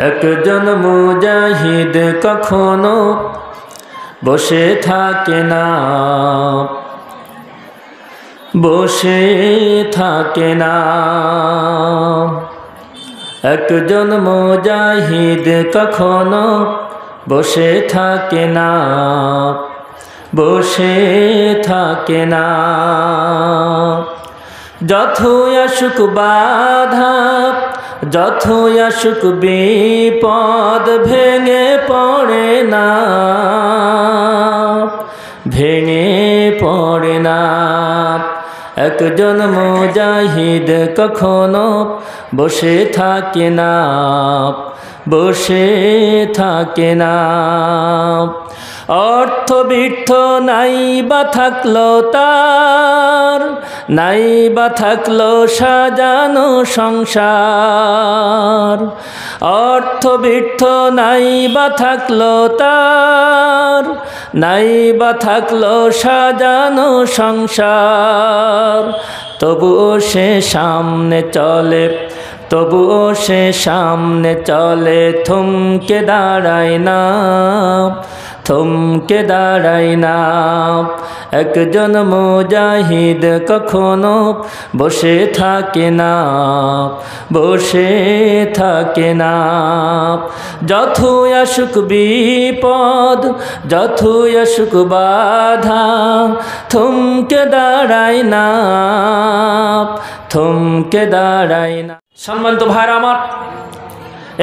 একজন মুজাহিদ কখনো বসে থাকে না, বসে থাকে না। একজন মুজাহিদ কখনো বসে থাকে না, বসে থাকে না। যতই আসুক বাধা, যতই আসুক বিপদ, ভেঙে পড়ে না, ভেঙে পড়ে না। একজন মুজাহিদ কখনো বসে থাকে না, বসে থাকে না। অর্থবিত্ত নাই বা থাকলো তার, নাই বা থাকলো সাজানো সংসার। অর্থবিত্ত নাই বা থাকলো তার, নাই বা থাকলো সাজানো সংসার। তবুও সে সামনে চলে, তবুও সে সামনে চলে, থমকে দাঁড়ায় না, থমকে দাঁড়ায় না। একজন মুজাহিদ কখনো বসে থাকে না, বসে থাকে না। যতই আসুক বিপদ, যতই আসুক বাধা, থমকে দাঁড়ায় না, থমকে দাঁড়ায় না। সম্মানিত ভাইরা আমার,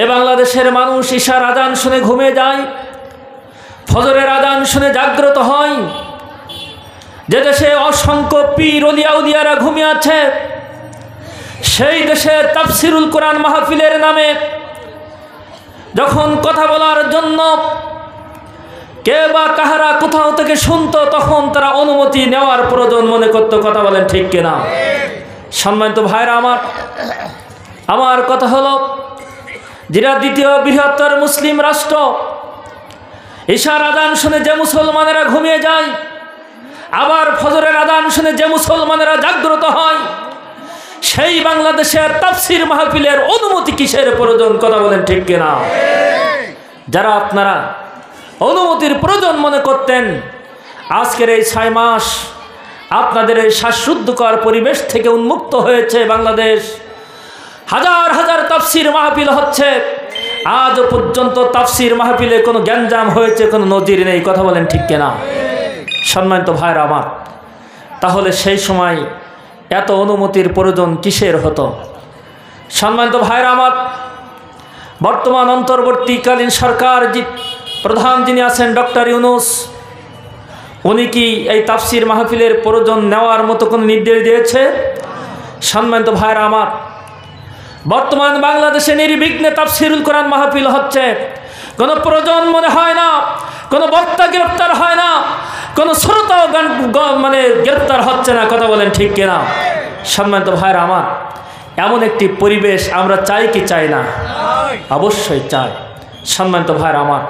এ বাংলাদেশের মানুষ ঈশার আজান শুনে ঘুমিয়ে যায়, ফজরের আজান শুনে জাগ্রত হয়। যে দেশে অসংখ্য পীর ওলিয়া উলিয়ারা ঘুমিয়ে আছে, সেই দেশে তাফসিরুল কোরআন মাহফিলের নামে যখন কথা বলার জন্য কে বা কাহারা কোথাও থেকে শুনতো, তখন তারা অনুমতি নেওয়ার প্রয়োজন মনে করত। কথা বলেন ঠিক কিনা? সম্মানিত ভাইরা আমার, আমার কথা হলো, যেটা দ্বিতীয় বৃহত্তর মুসলিম রাষ্ট্র, ঈশার আজান শুনে যে মুসলমানেরা ঘুমিয়ে যায়, আবার ফজরের আজান শুনে যে মুসলমানেরা জাগ্রত হয়, সেই বাংলাদেশের তাফসির মাহফিলের অনুমতি কিসের প্রয়োজন? কথা বলেন ঠিক কিনা? যারা আপনারা অনুমতির প্রয়োজন মনে করতেন, আজকের এই 6 মাস আপনাদের এই শ্বাসরুদ্ধকর পরিবেশ থেকে উন্মুক্ত হয়েছে বাংলাদেশ। হাজার হাজার তাফসির মাহফিল হচ্ছে, আজও পর্যন্ত তাফসির মাহফিলে কোনো গ্যাঞ্জাম হয়েছে কোনো নজির নেই। কথা বলেন ঠিক কিনা? সম্মানিত ভাইরা আমার, তাহলে সেই সময় এত অনুমতির প্রয়োজন কিসের হতো? সম্মানিত ভাইরা আমার, বর্তমান অন্তর্বর্তীকালীন সরকার প্রধান যিনি আছেন ডক্টর ইউনূস, উনি কি এই তাফসির মাহফিলের প্রয়োজন নেওয়ার মতো কোনো নির্দেশ দিয়েছে? সম্মানিত ভাইরা আমার, বর্তমান বাংলাদেশে নির্বিঘ্নে তাফসিরুল কোরআন মাহফিল হচ্ছে, কোনো প্রয়োজন মনে হয় না, কোনো বক্তা গ্রেপ্তার হয় না, কোনো শ্রোতাও মানে গ্রেপ্তার হচ্ছে না। কথা বলেন ঠিক কিনা? সম্মানিত ভাইরা আমার, এমন একটি পরিবেশ আমরা চাই কি চাই না? অবশ্যই চাই। সম্মানিত ভাইরা আমার,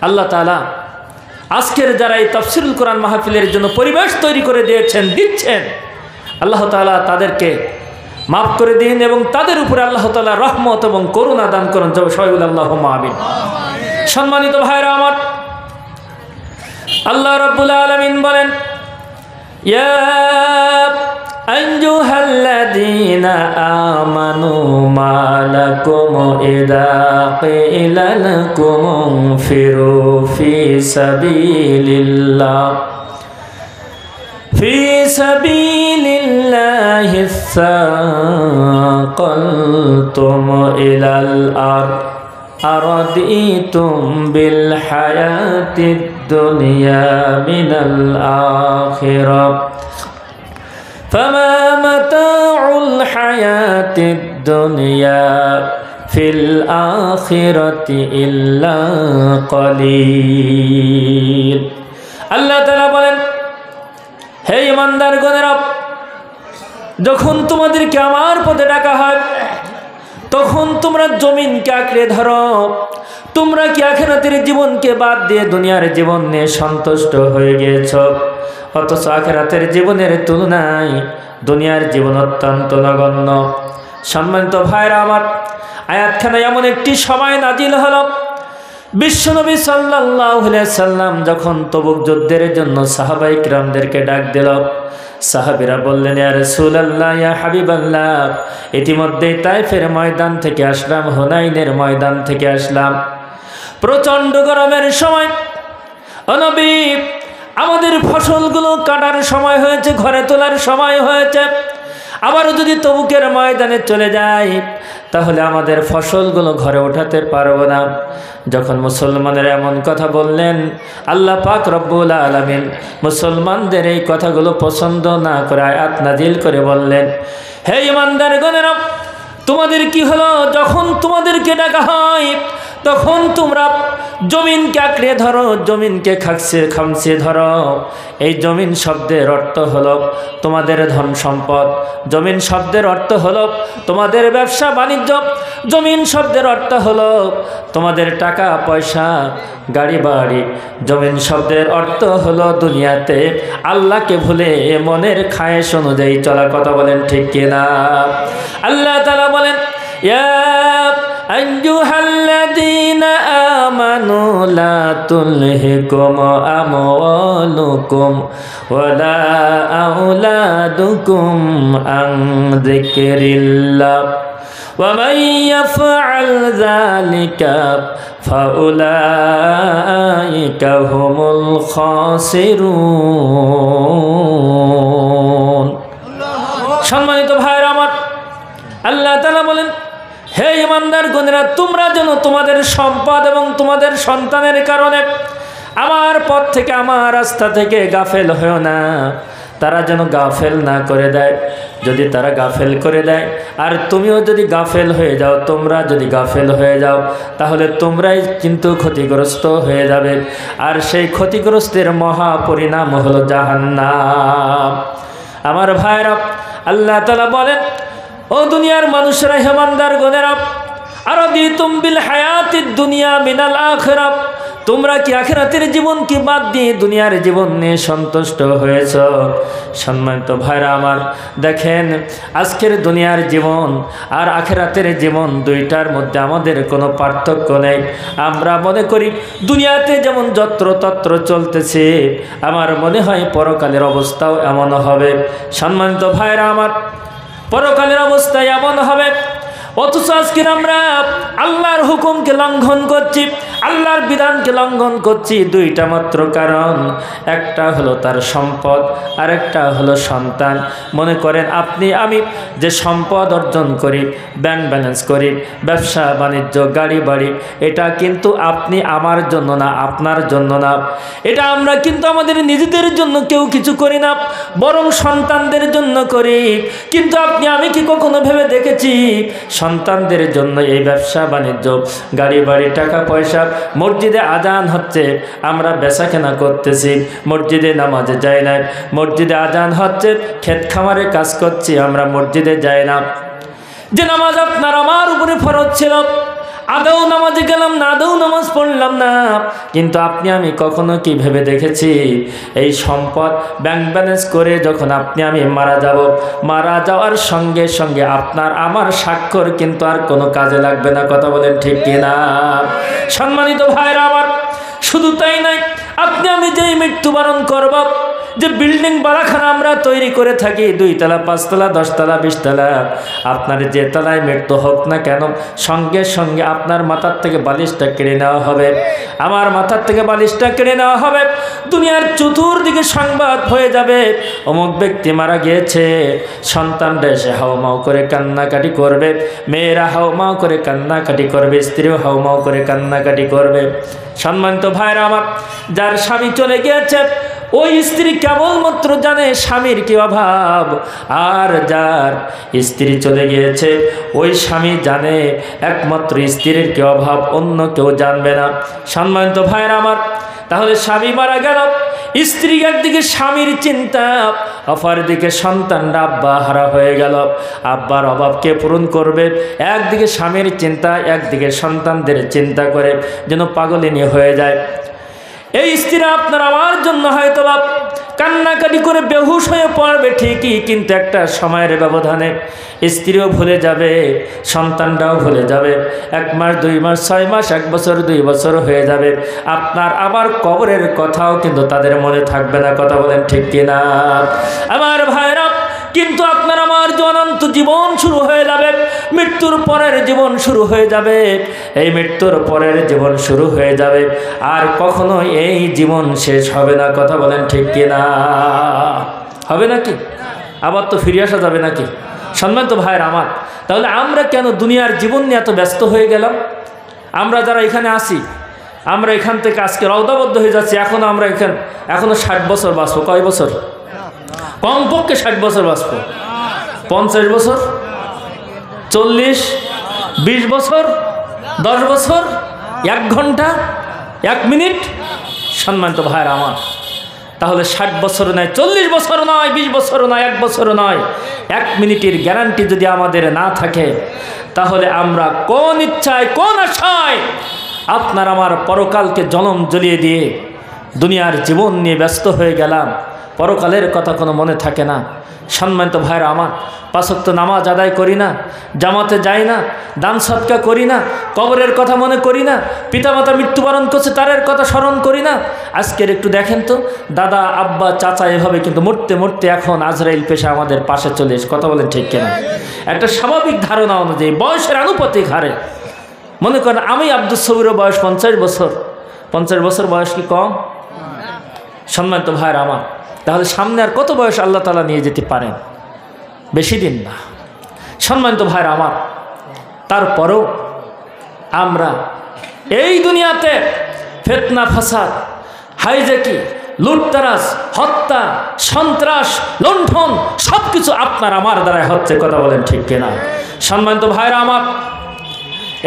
আল্লাহ তাআলা আজকের যারা এই তাফসিরুল কোরআন মাহফিলের জন্য পরিবেশ তৈরি করে দিয়েছেন, দিচ্ছেন, আল্লাহ তাআলা তাদেরকে মাফ করে দিন এবং তাদের উপরে আল্লাহ তাআলা রহমত এবং করুণা দান করুন। সবাই বলি আল্লাহুম্মা আমিন। সম্মানিত ভাইরা আমার, আল্লাহ রাব্বুল আলামিন বলেন, ইয়া আইয়ুহাল্লাযীনা আমানু মা লাকুম ইযা কিলা লাকুম ইনফিরু ফি সাবিলিল্লাহ في سبيل الله ثاقلتم إلى الأرض أرضيتم بالحياة الدنيا من الآخرة فما متاع الحياة الدنيا في الآخرة إلا قليل। الله تعالى বলেন, হে ইমানদারগণেরা, যখন তোমাদেরকে আমার পথে ডাকা হয়, তখন তোমরা জমিনকে আঁকড়ে ধরো। তোমরা কি আখিরাতের জীবনকে বাদ দিয়ে দুনিয়ার জীবন নিয়ে সন্তুষ্ট হয়ে গিয়েছ? অথচ আখিরাতের জীবনের তুলনায় দুনিয়ার জীবন অত্যন্ত নগণ্য। সম্মানিত ভাইরা আমার, আয়াতখানা এমন একটি সময় নাজিল হলো, বিশ্বনবী সাল্লাল্লাহু আলাইহি সাল্লাম যখন তবুক যুদ্ধের জন্য সাহাবায়ে কিরামদেরকে ডাক দিল, সাহাবীরা বললেন, ইয়া রাসূলুল্লাহ, ইয়া হাবিবাল্লাহ, ইতিমধ্যেই তায়েফের ময়দান থেকে আসলাম, হুনাইনের ময়দান থেকে আসলাম, প্রচণ্ড গরমের সময়। ও নবী, আমাদের ফসলগুলো কাটার সময় হয়েছে, ঘরে তোলার সময় হয়েছে, আবারও যদি তবুকের ময়দানে চলে যাই তাহলে আমাদের ফসলগুলো ঘরে ওঠাতে পারবো না। যখন মুসলমানের এমন কথা বললেন, আল্লাহ পাক রব্বুল আলামিন মুসলমানদের এই কথাগুলো পছন্দ না করে আয়াত নাজিল করে বললেন, হে ঈমানদারগণেরা, তোমাদের কি হলো? যখন তোমাদেরকে ডাকা হয় তখন তোমরা জমিনকে আঁকড়ে ধরো, জমিনকে খামছে ধরো। এই জমিন শব্দের অর্থ হলো তোমাদের ধন সম্পদ, জমিন শব্দের অর্থ হলো তোমাদের ব্যবসা বাণিজ্য, জমিন শব্দের অর্থ হলো তোমাদের টাকা পয়সা, গাড়ি বাড়ি। জমিন শব্দের অর্থ হলো দুনিয়াতে আল্লাহকে ভুলে মনের খায়েশ অনুযায়ী চলা। কথা বলেন ঠিক কিনা? আল্লাহ তাআলা বলেন, ইয়া আইয়ুহাল্লাযীনা আমানু লা তুলহিকুম আমওয়ালুকুম ওয়ালা আওলাদুকুম আন যিকরিল্লাহ ওয়া মান ইয়াফআল যালিকা ফাউলাইকা হুমুল খাসিরুন। সম্মানিত ভাইরা আমার, আল্লাহ তাআলা বলেন, হে ঈমানদারগণেরা, তোমরা যেন তোমাদের সম্পদ এবং তোমাদের সন্তানের কারণে আমার পথ থেকে, আমার রাস্তা থেকে গাফেল হয়েও না। তারা যেন গাফেল না করে দেয়। যদি তারা গাফেল করে দেয় আর তুমিও যদি গাফেল হয়ে যাও, তোমরা যদি গাফেল হয়ে যাও, তাহলে তোমরাই কিন্তু ক্ষতিগ্রস্ত হয়ে যাবে। আর সেই ক্ষতিগ্রস্তের মহা পরিণাম হলো জাহান্নাম। আমার ভাইরা, আল্লাহ তাআলা বলেন, ও দুনিয়ার মানুষেরা, ঈমানদারগণেরা, আরাদিতুম বিল হায়াতিদ দুনিয়া মিনাল আখিরাহ, তোমরা কি আখিরাতের জীবনকে বাদ দিয়ে দুনিয়ার জীবন নিয়ে সন্তুষ্ট হয়েছ? সম্মানিত ভাইরা আমার, দেখেন, আজকের দুনিয়ার জীবন আর আখিরাতের জীবন দুইটার মধ্যে আমাদের কোনো পার্থক্য নেই। আমরা মনে করি দুনিয়াতে যেমন যত্রতত্র চলতেছে, আমার মনে হয় পরকালের অবস্থাও এমন হবে। সম্মানিত ভাইরা আমার, পরকালের অবস্থা এমন হবে। অথচ আজকে আমরা আল্লাহর হুকুমকে লঙ্ঘন করছি, আল্লাহর বিধানকে লঙ্ঘন করছি। দুইটা মাত্র কারণ, একটা হলো তার সম্পদ, আর একটা হলো সন্তান। মনে করেন আপনি আমি যে সম্পদ অর্জন করি, ব্যাংক ব্যালেন্স করি, ব্যবসা বাণিজ্য, গাড়ি বাড়ি, এটা কিন্তু আপনি আমার জন্য না, আপনার জন্য না। এটা আমরা কিন্তু আমাদের নিজেদের জন্য কেউ কিছু করি না, বরং সন্তানদের জন্য করি। কিন্তু আপনি আমি কি কখনো ভেবে দেখেছি সন্তানদের জন্য এই ব্যবসা বাণিজ্য, গাড়ি বাড়ি, টাকা পয়সা? মসজিদে আজান হচ্ছে, আমরা বেচাকেনা করতেছি, মসজিদে নামাজে যাই না। মসজিদে আজান হচ্ছে, ক্ষেত খামারে কাজ করছি, আমরা মসজিদে যাই না। যে নামাজ আপনার আমার উপরে ফরজ ছিল, আদৌ নামাজে গেলাম না, আদৌ নামাজ পড়লাম না। কিন্তু আপনি আমি কখনো কি ভেবে দেখেছি এই সম্পদ ব্যাংক ব্যালেন্স করে যখন আপনি আমি মারা যাব, মারা যাওয়ার সঙ্গে সঙ্গে আপনার আমার স্বাক্ষর কিন্তু আর কোনো কাজে লাগবে না? কথা বলেন ঠিক কিনা? সম্মানিত ভাইরা আমার, শুধু তাই নয়, আপনি আমি যেই মৃত্যুবরণ করব, যে বিল্ডিং বাড়াখানা আমরা তৈরি করে থাকি, 2 তলা 5 তলা 10 তলা 20 তলা, আপনার যে তলায় মৃত্যু হোক না কেন, সঙ্গে সঙ্গে আপনার মাথার থেকে বালিশটা কেড়ে নেওয়া হবে, আমার মাথার থেকে বালিশটা কেড়ে নেওয়া হবে। দুনিয়ার চতুর্দিকে সংবাদ হয়ে যাবে, অমুক ব্যক্তি মারা গিয়েছে। সন্তানরা এসে হাউমাউ করে কান্নাকাটি করবে, মেয়েরা হাউমাউ করে কান্নাকাটি করবে, স্ত্রীও হাউমাউ করে কান্নাকাটি করবে। সম্মানিত ভাইরা আমার, যার স্বামী চলে গিয়েছে ওই স্ত্রী কেবলমাত্র জানে স্বামীর কি অভাব, আর যার স্ত্রী চলে গিয়েছে ওই স্বামী জানে একমাত্র স্ত্রীর কি অভাব, অন্য কেউ জানবে না। সম্মানিত ভাইরা আমার, তাহলে স্বামী মারা গেল, স্ত্রী একদিকে স্বামীর চিন্তা, অপরদিকে সন্তানরা আব্বা হারা হয়ে গেল, আব্বার অভাবকে পূরণ করবে। একদিকে স্বামীর চিন্তা, একদিকে সন্তানদের চিন্তা করে যেন পাগলিনী হয়ে যায়। এই স্ত্রী আপনার আমার জন্য হয়তো কান্নাকাটি করে বেহুশ হয়ে পড়বে ঠিকই, কিন্তু একটা সময়ের ব্যবধানে স্ত্রীও ভুলে যাবে, সন্তানরাও ভুলে যাবে। 1 মাস 2 মাস 6 মাস 1 বছর 2 বছর হয়ে যাবে, আপনার আবার কবরের কথাও কিন্তু তাদের মনে থাকবে না। কথা বলেন ঠিক কিনা আমার ভাইরা? কিন্তু আপনার আমার অনন্ত জীবন শুরু হয়ে যাবে, মৃত্যুর পরের জীবন শুরু হয়ে যাবে। এই মৃত্যুর পরের জীবন শুরু হয়ে যাবে, আর কখনো এই জীবন শেষ হবে না। কথা বলেন ঠিক কিনা? হবে নাকি? আবার তো ফিরে আসা যাবে নাকি? সম্মানিত ভাইয়ের আমার, তাহলে আমরা কেন দুনিয়ার জীবন নিয়ে এত ব্যস্ত হয়ে গেলাম? আমরা যারা এখানে আসি, আমরা এখান থেকে আজকে রওদাবদ্ধ হয়ে যাচ্ছি, এখনো 60 বছর বাঁচবো। কয় বছর? কমপক্ষে 60 বছর বাঁচবো। 50 বছর, 40, 20 বছর, 10 বছর, 1 ঘন্টা, 1 মিনিট। সম্মানিত ভাইয়ের আমার, তাহলে 60 বছর নয়, 40 বছর নয়, 20 বছর নয়, 1 বছর নয়, 1 মিনিটের গ্যারান্টি যদি আমাদের না থাকে, তাহলে আমরা কোন ইচ্ছায়, কোন আশায় আপনার আমার পরকালকে জনম জ্বলিয়ে দিয়ে দুনিয়ার জীবন নিয়ে ব্যস্ত হয়ে গেলাম? পরকালের কথা কোনো মনে থাকে না। সম্মানিত ভাইরা আমার, 5 ওয়াক্ত নামাজ আদায় করি না, জামাতে যাই না, দান সদকা করি না, কবরের কথা মনে করি না, পিতামাতা মৃত্যুবরণ করছে তাদের কথা স্মরণ করি না। আজকের একটু দেখেন তো, দাদা আব্বা চাচা এভাবে কিন্তু মরতে মরতে এখন আজরাইল পেশা আমাদের পাশে চলে এসে। কথা বলেন ঠিক কিনা? একটা স্বাভাবিক ধারণা অনুযায়ী বয়সের আনুপাতিক হারে মনে করেন আমি আব্দুস সবিরের বয়স 50 বছর। 50 বছর বয়স কি কম? সম্মানিত ভাইরা আমার, তাহলে সামনে আর কত বয়স আল্লাহ তাআলা নিয়ে যেতে পারেন? বেশি দিন না। সম্মানিত ভাইরা আমার, তারপরেও আমরা এই দুনিয়াতে ফিতনা ফাসাদ, হাইজ্যাকি, লুটতারাজ, হত্যা, সন্ত্রাস, লুণ্ঠন সব কিছু আপনার আমার দ্বারাই হচ্ছে। কথা বলেন ঠিক কিনা? সম্মানিত ভাইরা আমার,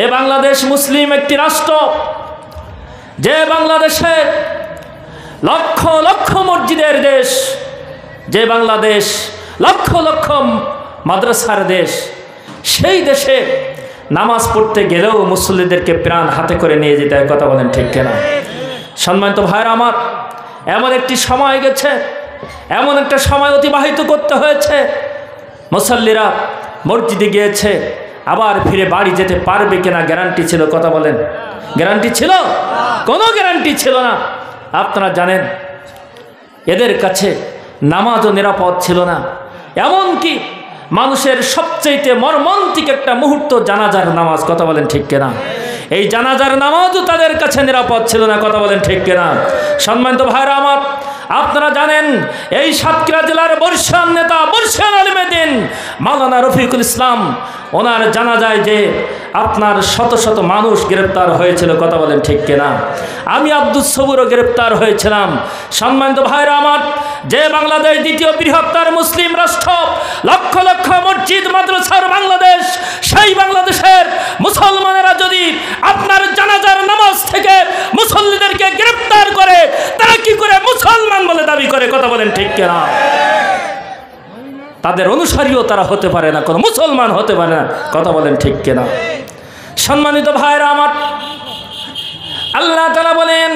এ বাংলাদেশ মুসলিম একটি রাষ্ট্র, যে বাংলাদেশে লক্ষ লক্ষ মসজিদের দেশ, যে বাংলাদেশ লক্ষ লক্ষ মাদ্রাসার দেশ, সেই দেশে নামাজ পড়তে গেলেও মুসল্লিদেরকে প্রাণ হাতে করে নিয়ে যেতে হয়। কথা বলেন ঠিক কিনা? সম্মানিত ভাইরা আমার, এমন একটি সময় গেছে, এমন একটা সময় অতিবাহিত করতে হয়েছে, মুসল্লিরা মসজিদে গিয়েছে, আবার ফিরে বাড়ি যেতে পারবে কিনা গ্যারান্টি ছিল? কথা বলেন, গ্যারান্টি ছিল? কোনো গ্যারান্টি ছিল না। আপনারা জানেন, এদের কাছে নামাজও নিরাপদ ছিল না। এমনকি মানুষের সবচেয়ে মর্মান্তিক একটা মুহূর্ত জানাজার নামাজ। কথা বলেন ঠিক কিনা? এই জানাজার নামাজও তাদের কাছে নিরাপদ ছিল না। কথা বলেন ঠিক কিনা? সম্মানিত ভাইরা আমার, আপনারা জানেন এই সাতক্ষীরা জেলার বর্ষিয়ান নেতা, বর্ষিয়ান আলিমেদিন মাওলানা রফিকুল ইসলাম, ওনার জানাজায় যে আপনার শত শত মানুষ গ্রেপ্তার হয়েছিল। কথা বলেন ঠিক কিনা? আমি আব্দুস সবুরও গ্রেপ্তার হয়েছিলাম। সম্মানিত ভাইরা আমার, যে বাংলাদেশ দ্বিতীয় বৃহত্তর মুসলিম রাষ্ট্র, লক্ষ লক্ষ মসজিদ মাদ্রাসার বাংলাদেশ, সেই বাংলাদেশের মুসলমানেরা যদি আপনার জানাজার নামাজ থেকে মুসল্লিদেরকে গ্রেপ্তার করে, তারা কি করে মুসলমান বলে দাবি করে? কথা বলেন ঠিক কিনা? তাদের অনুসারীও তারা হতে পারে না, কোনো মুসলমান হতে পারে না। কথা বলেন ঠিক কিনা? সম্মানিত ভাইরা আমার, আল্লাহ তাআলা বলেন,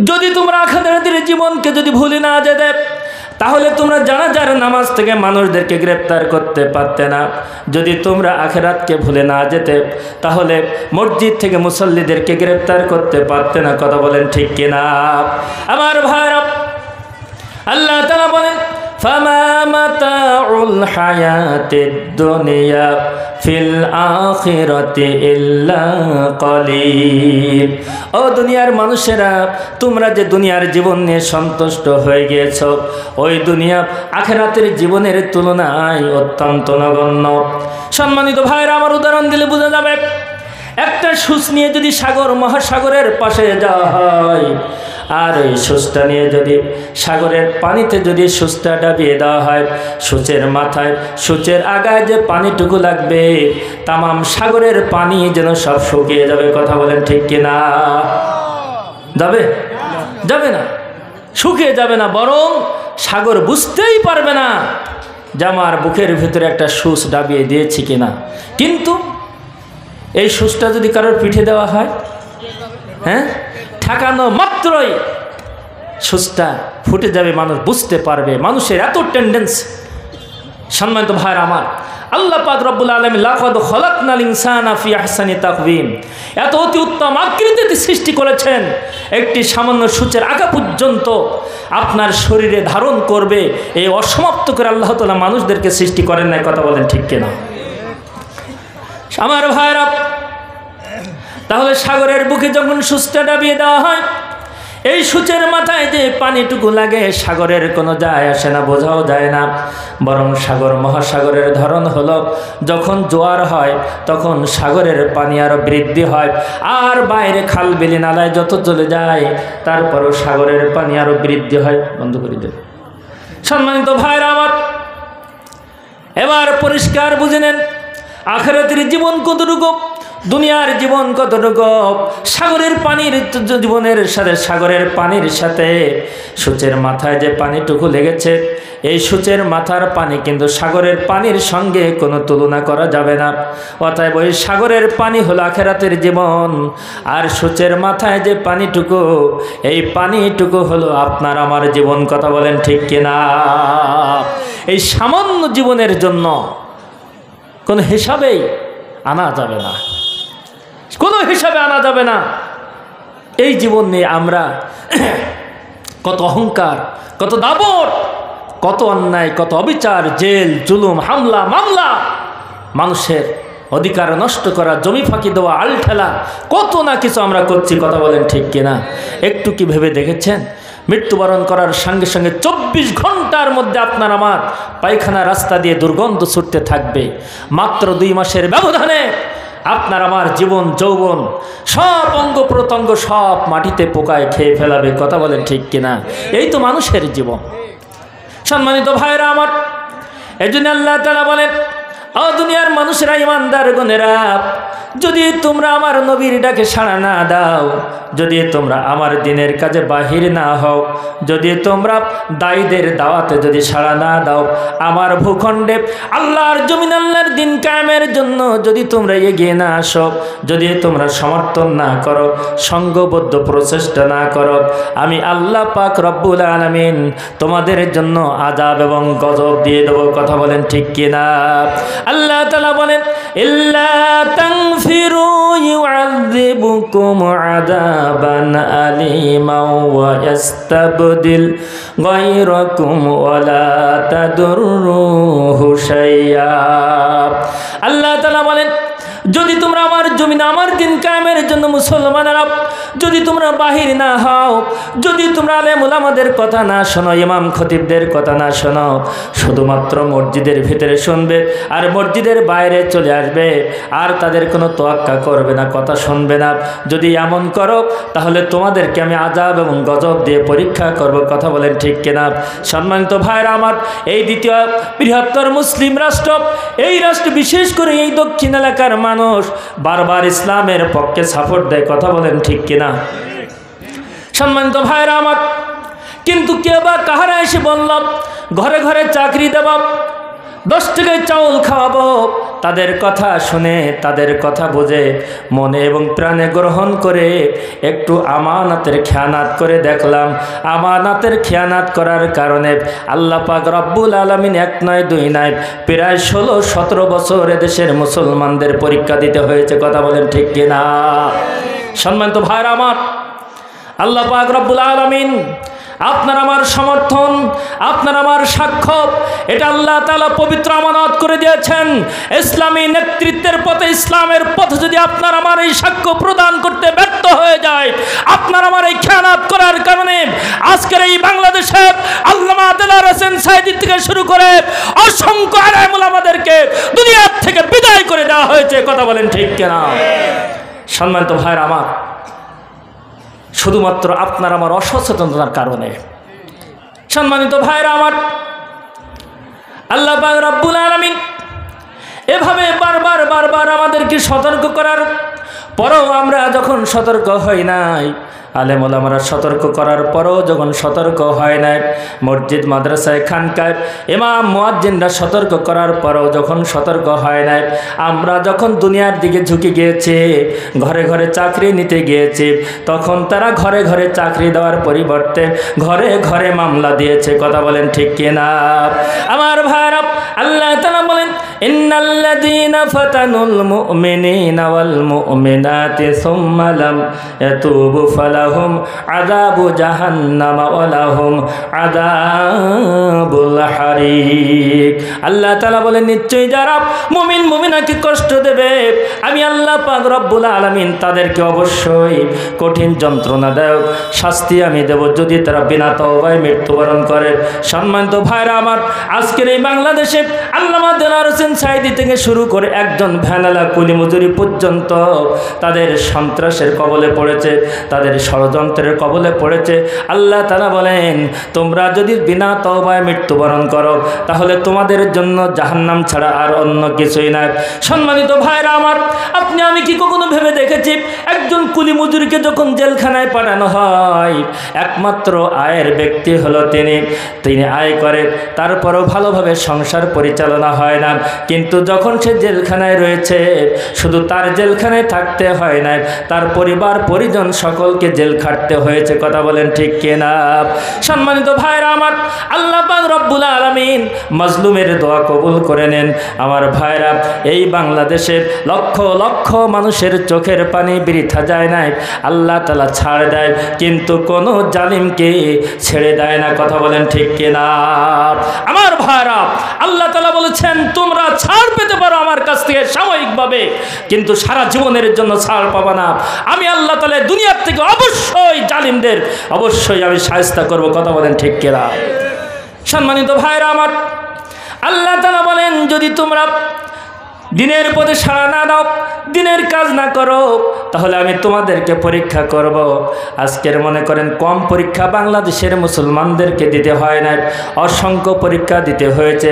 যদি তোমরা আখিরাতের জীবনকে যদি ভুলে না যেতে, তাহলে তোমরা জানাজার নামাজ থেকে মানুষদেরকে গ্রেপ্তার করতে পারতে না। যদি তোমরা আখিরাতকে ভুলে না যেতে, তাহলে মসজিদ থেকে মুসল্লিদেরকে গ্রেপ্তার করতে পারতে না। কথা বলেন ঠিক কিনা? আমার ভাইরা, আল্লাহ তাআলা বলেন, ফামা মাতাউল হায়াতিদ দুনিয়া ফিল আখিরাতি ইল্লা কলিল। ও দুনিয়ার মানুষেরা, তোমরা যে দুনিয়ার জীবন নিয়ে সন্তুষ্ট হয়ে গিয়েছো, ওই দুনিয়া আখিরাতের জীবনের তুলনায় অত্যন্ত নগণ্য। সম্মানিত ভাইরা আমার, উদাহরণ দিলে বোঝা যাবে, একটা সূচ নিয়ে যদি সাগর মহাসাগরের পাশে যাওয়া হয়, আর এই সূচটা নিয়ে যদি সাগরের পানিতে যদি সূচটা ডাবিয়ে দেওয়া হয়, সূচের মাথায়, সূচের আগায় যে পানিটুকু লাগবে, তামাম সাগরের পানি যেন সব শুকিয়ে যাবে। কথা বলেন ঠিক কিনা? যাবে? যাবে না, শুকিয়ে যাবে না, বরং সাগর বুঝতেই পারবে না যে আমার বুকের ভিতরে একটা সূচ ডাবিয়ে দিয়েছি কিনা। কিন্তু এই সূচটা যদি কারোর পিঠে দেওয়া হয়, হ্যাঁ, ঠেকানো মাত্রই সূচটা ফুটে যাবে, মানুষ বুঝতে পারবে। মানুষের এত টেন্ডেন্সি। সম্মানিত ভাইরা আমার, আল্লাহ পাক রব্বুল আলামিন লাকাদ খালাকনাল ইনসানা ফি আহসানি তাকওয়িম, এত অতি উত্তম আকৃতিতে সৃষ্টি করেছেন, একটি সামান্য সূচের আগা পর্যন্ত আপনার শরীরে ধারণ করবে এই অসমাপ্ত করে আল্লাহ তাআলা মানুষদেরকে সৃষ্টি করেন নাই। কথা বলেন ঠিক কিনা? আমার ভাইরা, তাহলে সাগরের বুকে যখন সূচটা ডাবিয়ে দেওয়া হয়, এই সূচের মাথায় যে পানিটুকু লাগে সাগরের কোনো যায় আসে না, বোঝাও যায় না। বরং সাগর মহাসাগরের ধরন হলো, যখন জোয়ার হয় তখন সাগরের পানি আরও বৃদ্ধি হয়, আর বাইরে খাল বিলি নালায় যত চলে যায় তারপরও সাগরের পানি আরও বৃদ্ধি হয়। বন্ধ করে দেব। সম্মানিত ভাইরা আমার, এবার পরিষ্কার বুঝে নেন আখিরাতের জীবন কতটুকু, দুনিয়ার জীবন কতটুকু। সাগরের পানির জীবনের সাথে, সাগরের পানির সাথে সূচের মাথায় যে পানিটুকু লেগেছে, এই সূচের মাথার পানি কিন্তু সাগরের পানির সঙ্গে কোনো তুলনা করা যাবে না। অতএব ওই সাগরের পানি হলো আখিরাতের জীবন, আর সূচের মাথায় যে পানিটুকু, এই পানিটুকু হলো আপনার আমার জীবন। কথা বলেন ঠিক কিনা? এই সামান্য জীবনের জন্য কোনো হিসাবেই আনা যাবে না, কোনো হিসাবে আনা যাবে না। এই জীবন নিয়ে আমরা কত অহংকার, কত দাপট, কত অন্যায়, কত অবিচার, জেল জুলুম, হামলা মামলা, মানুষের অধিকার নষ্ট করা, জমি ফাঁকি দেওয়া, আল ঠেলা, কত না কিছু আমরা করছি। কথা বলেন ঠিক কিনা? একটু কি ভেবে দেখেছেন? মৃত্যুবরণ করার সঙ্গে সঙ্গে 24 ঘন্টার মধ্যে আপনার আমার পায়খানা রাস্তা দিয়ে দুর্গন্ধ ছুটতে থাকবে। মাত্র 2 মাসের ব্যবধানে আপনার আমার জীবন যৌবন সব অঙ্গ প্রত্যঙ্গ সব মাটিতে পোকায় খেয়ে ফেলাবে। কথা বলেন ঠিক কিনা? এই তো মানুষের জীবন। সম্মানিত ভাইরা আমার, এই জন্য আল্লাহ তাআলা বলেন, ও দুনিয়ার মানুষেরা, ইমানদার গণেরা, যদি তোমরা আমার নবীর ডাকে সাড়া না দাও, যদি তোমরা আমার দিনের কাজে বাহির না হও, যদি তোমরা দায়ীদের দাওয়াতে যদি সাড়া না দাও, আমার ভূখণ্ডে আল্লাহর জমিন আল্লাহর দিন কায়েমের জন্য যদি তোমরা এগিয়ে না আসো, যদি তোমরা সমর্থন না করো, সংঘবদ্ধ প্রচেষ্টা না করো, আমি আল্লাহ পাক রব্বুল আলামিন তোমাদের জন্য আযাব এবং গজব দিয়ে দেব। কথা বলেন ঠিক কিনা? আল্লাহ তাআলা বলেন, ইল্লা তাগফিরু ইউআযিবুকুম আযাবান আলীমা ওয়া ইস্তাবদিল গায়রাকুম ওয়া লা তাদুররুহু শাইয়্যা। আল্লাহ তাআলা বলেন, যদি তোমরা আমার জমিন আমার দিন কায়েমের জন্য মুসলমানেরা যদি তোমরা বাহির না হও, যদি তোমরা আলেম ওলামাদের কথা না শোনো, ইমাম খতিবদের কথা না শোনো, শুধুমাত্র মসজিদের ভিতরে শুনবে আর মসজিদের বাইরে চলে আসবে, আর তাদের কোনো তোয়াক্কা করবে না, কথা শুনবে না, যদি এমন করো তাহলে তোমাদেরকে আমি আযাব এবং গজব দিয়ে পরীক্ষা করব। কথা বলেন ঠিক কিনা? সম্মানিত ভাইরা আমার, এই দ্বিতীয় বৃহত্তর মুসলিম রাষ্ট্র, এই রাষ্ট্র বিশেষ করে এই দক্ষিণ এলাকার মানুষ বারবার ইসলামের পক্ষে সাপোর্ট দেয়। কথা বলেন ঠিক কিনা? সম্মানিত ভাইরা আমার, কিন্তু কে বা কাহারা এসে বলল ঘরে ঘরে চাকরি দেব, 10 টাকায় চাউল খাওয়াবো, তাদের কথা শুনে, তাদের কথা বুঝে, মনে এবং প্রাণে গ্রহণ করে একটু আমানাতের খেয়ানাত করে দেখলাম। আমানাতের খেয়ানাত করার কারণে আল্লাহ পাক রব্বুল আলামিন 1 নয় 2 নয় প্রায় 16-17 বছর এদেশের মুসলমানদের পরীক্ষা দিতে হয়েছে। কথা বলেন ঠিক কিনা? সম্মানিত ভাইরা আমার, আল্লাহ পাক রব্বুল আলামিন আপনার আমার সমর্থন, আপনার আমার সাক্ষ্য, এটা আল্লাহ তাআলা পবিত্র আমানত করে দিয়েছেন। ইসলামী নেতৃত্বের পথে, ইসলামের পথে যদি আপনার আমার এই সাক্ষ্য প্রদান করতে ব্যর্থ হয়ে যায়, আপনার আমার এই খেয়ানত করার কারণে আজকের এই বাংলাদেশে আল্লামা দেলাওয়ার হোসেন সাঈদী থেকে শুরু করে অসংখ্য আলেম ওলামাদেরকে দুনিয়ার থেকে বিদায় করে দেওয়া হয়েছে। কথা বলেন ঠিক কিনা? সম্মানিত ভাইরা আমার, শুধুমাত্র আপনার আমার অসচেতনতার কারণে। সম্মানিত ভাইরা আমার, আল্লাহ পাক রব্বুল আলামিন এভাবে বারবার আমাদেরকে সতর্ক করার পরও আমরা যখন সতর্ক হই নাই, আলেম ওলামারা সতর্ক করার পরও যখন সতর্ক হয় নাই, মসজিদ মাদ্রাসায় খানকায় ইমাম মুয়াজ্জিনরা সতর্ক করার পরও যখন সতর্ক হয় নাই, আমরা যখন দুনিয়ার দিকে ঝুঁকে গিয়েছি, ঘরে ঘরে চাকরি নিতে গিয়েছি, তখন তারা ঘরে ঘরে চাকরি দেওয়ার পরিবর্তে ঘরে ঘরে মামলা দিয়েছে। কথা বলেন ঠিক কিনা? আমার ভাইরা, আল্লাহ তাআলা বলেন, ইন্নাল্লাযীনা ফাতানুল মুমিনিনা ওয়াল মুমিনাতি সুম্মা লাম ইয়াতুবু ফালাহুম আযাবু জাহান্নাম ওয়া লাহুম আযাবুল হারিক। আল্লাহ তাআলা বলেন, নিশ্চয়ই যারা মুমিন মুমিনাকে কষ্ট দেবে, আমি আল্লাহ পাক রব্বুল আলামিন তাদেরকে অবশ্যই কঠিন যন্ত্রণাদায়ক শাস্তি আমি দেব যদি তারা বিনা তওবায় মৃত্যুবরণ করে। সম্মানিত ভাইরা আমার, আজকের এই বাংলাদেশে আল্লামা দেলোয়ার হোসেন সাঈদী থেকে শুরু করে একজন ভ্যানালা কুলি মজুরি পর্যন্ত তাদের সন্ত্রাসের কবলে পড়েছে, তাদের ষড়যন্ত্রের কবলে পড়েছে। আল্লাহ তাআলা বলেন, তোমরা যদি বিনা তওবায় মৃত্যুবরণ করো তাহলে তোমাদের জন্য জাহান্নাম ছাড়া আর অন্য কিছুই নাই। সম্মানিত ভাইরা আমার, আপনি আমি কি কখনো ভেবে দেখেছি একজন কুলি মজুরিকে যখন জেলখানায় পাঠানো হয়, একমাত্র আয়ের ব্যক্তি হলো তিনি আয় করে, তারপরও ভালোভাবে সংসার পরিচালনা হয় না। কিন্তু যখন সে জেলখানায় রয়েছে, শুধু তার জেলখানায় থাকতে হয় না, তার পরিবার পরিজন সকলকে জেল খাটতে হয়েছে। কথা বলেন ঠিক কিনা? সম্মানিত ভাইরা আমার, আল্লাহ পাক রব্বুল আলামিন মাজলুমের দোয়া কবুল করে নেন। আমার ভাইরা, এই বাংলাদেশের লক্ষ লক্ষ মানুষের চোখের পানি বৃথা যায় না, আল্লাহ তাআলা ছাড় দেয়, কিন্তু কোনো জালিমকে ছেড়ে দেয় না। কথা বলেন ঠিক কিনা? আমার ভাইরা, আল্লাহ তাআলা বলেছেন, তোমরা ছাড় পেতে পারো আমার কাছ থেকে সাময়িকভাবে, কিন্তু সারা জীবনের জন্য ছাড় পাবা না। আমি আল্লাহ তাআলা দুনিয়ার থেকে অবশ্যই জালিমদের অবশ্যই আমি শায়েস্তা করব। কথা বলেন ঠিক কিনা? সম্মানিত ভাইরা আমার, আল্লাহ তাআলা বলেন, যদি তোমরা দিনের পথে সাড়া না দাও, দিনের কাজ না করো, তাহলে আমি তোমাদেরকে পরীক্ষা করব। আজকের মনে করেন কম পরীক্ষা বাংলাদেশের মুসলমানদেরকে দিতে হয় না, অসংখ্য পরীক্ষা দিতে হয়েছে।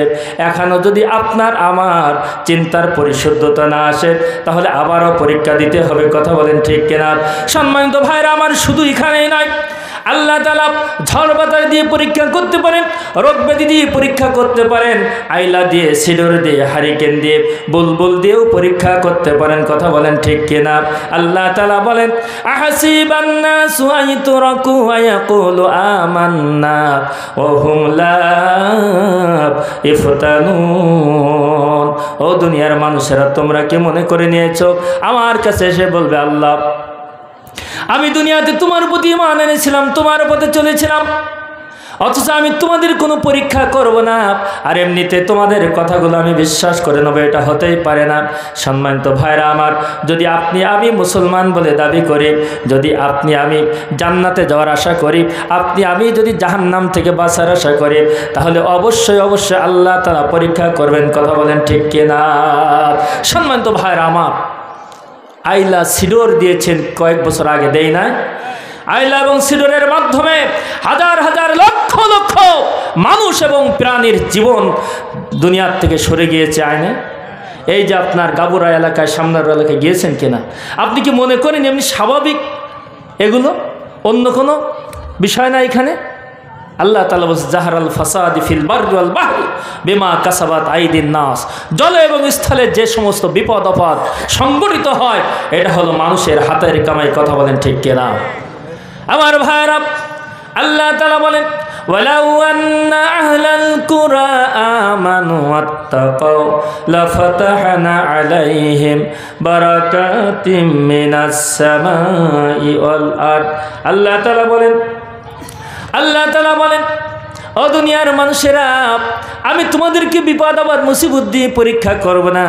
এখনও যদি আপনার আমার চিন্তার পরিশুদ্ধতা না আসে, তাহলে আবারও পরীক্ষা দিতে হবে। কথা বলেন ঠিক কিনা? সম্মানিত ভাইরা আমার, শুধু এখানেই নয়, আল্লাহ তাআলা ঝড় বাতাস দিয়ে পরীক্ষা করতে পারেন, রোগ ব্যাধি দিয়ে পরীক্ষা করতে পারেন, আইলা দিয়ে, সিডর দিয়ে, হারিকেন দিয়ে, বুলবুল দিয়েও পরীক্ষা করতে পারেন। কথা বলেন ঠিক কিনা? আল্লাহ তাআলা বলেন, আহাসিবান নাসু আইতুরাকু আয়াকুলু আমান্না ওয়া হুম লা ইফতানুন। ও দুনিয়ার মানুষেরা, তোমরা কি মনে করে নিয়েছো আমার কাছে এসে বলবে, আল্লাহ আমি দুনিয়াতে তোমার প্রতি ঈমান এনেছিলাম, তোমার পথে চলেছিলাম, অথচ আমি তোমাদের কোনো পরীক্ষা করব না, আর এমনিতে তোমাদের কথাগুলো আমি বিশ্বাস করে নেব? এটা হতেই পারে না। সম্মানিত ভাইরা আমার, যদি আপনি আমি মুসলমান বলে দাবি করি, যদি আপনি আমি জান্নাতে যাওয়ার আশা করি, আপনি আমি যদি জাহান্নাম থেকে বাঁচার আশা করি, তাহলে অবশ্যই অবশ্যই আল্লাহ তাআলা পরীক্ষা করবেন। কথা বলেন ঠিক কিনা? সম্মানিত ভাইরা আমার, আইলা সিডোর দিয়েছেন কয়েক বছর আগে, দেই না? আইলা এবং সিডোরের মাধ্যমে হাজার হাজার লক্ষ লক্ষ মানুষ এবং প্রাণীর জীবন দুনিয়ার থেকে সরে গিয়েছে। আইনে এই যে আপনার গাবুরা এলাকায়, সামনের এলাকায় গিয়েছেন কিনা? আপনি কি মনে করেন এমনি স্বাভাবিক এগুলো? অন্য কোনো বিষয় না এখানে? আল্লাহ তাআলা বলেন, জাহারাল ফাসাদি ফিল বাররি ওয়াল বাহরি বিমা কাসাবাত আইদিন নাস। জলে এবং স্থলে যে সমস্ত বিপদ আপদ সংঘটিত হয়, এটা হলো মানুষের হাতের কামাই। কথা বলেন ঠিক কিনা? আমার ভাইরা, আল্লাহ তাআলা বলেন, ওয়ালাউ আন্না আহলাল কুরা আমানু ওয়াত্তাকাউ লাফাতাহনা আলাইহিম বারাকাতিম মিনাস সামাই ওয়াল আরদ। আল্লাহ তাআলা বলেন, ও দুনিয়ার মানুষেরা, আমি তোমাদেরকে বিপদ আবার মুসিবত দিয়ে পরীক্ষা করব না।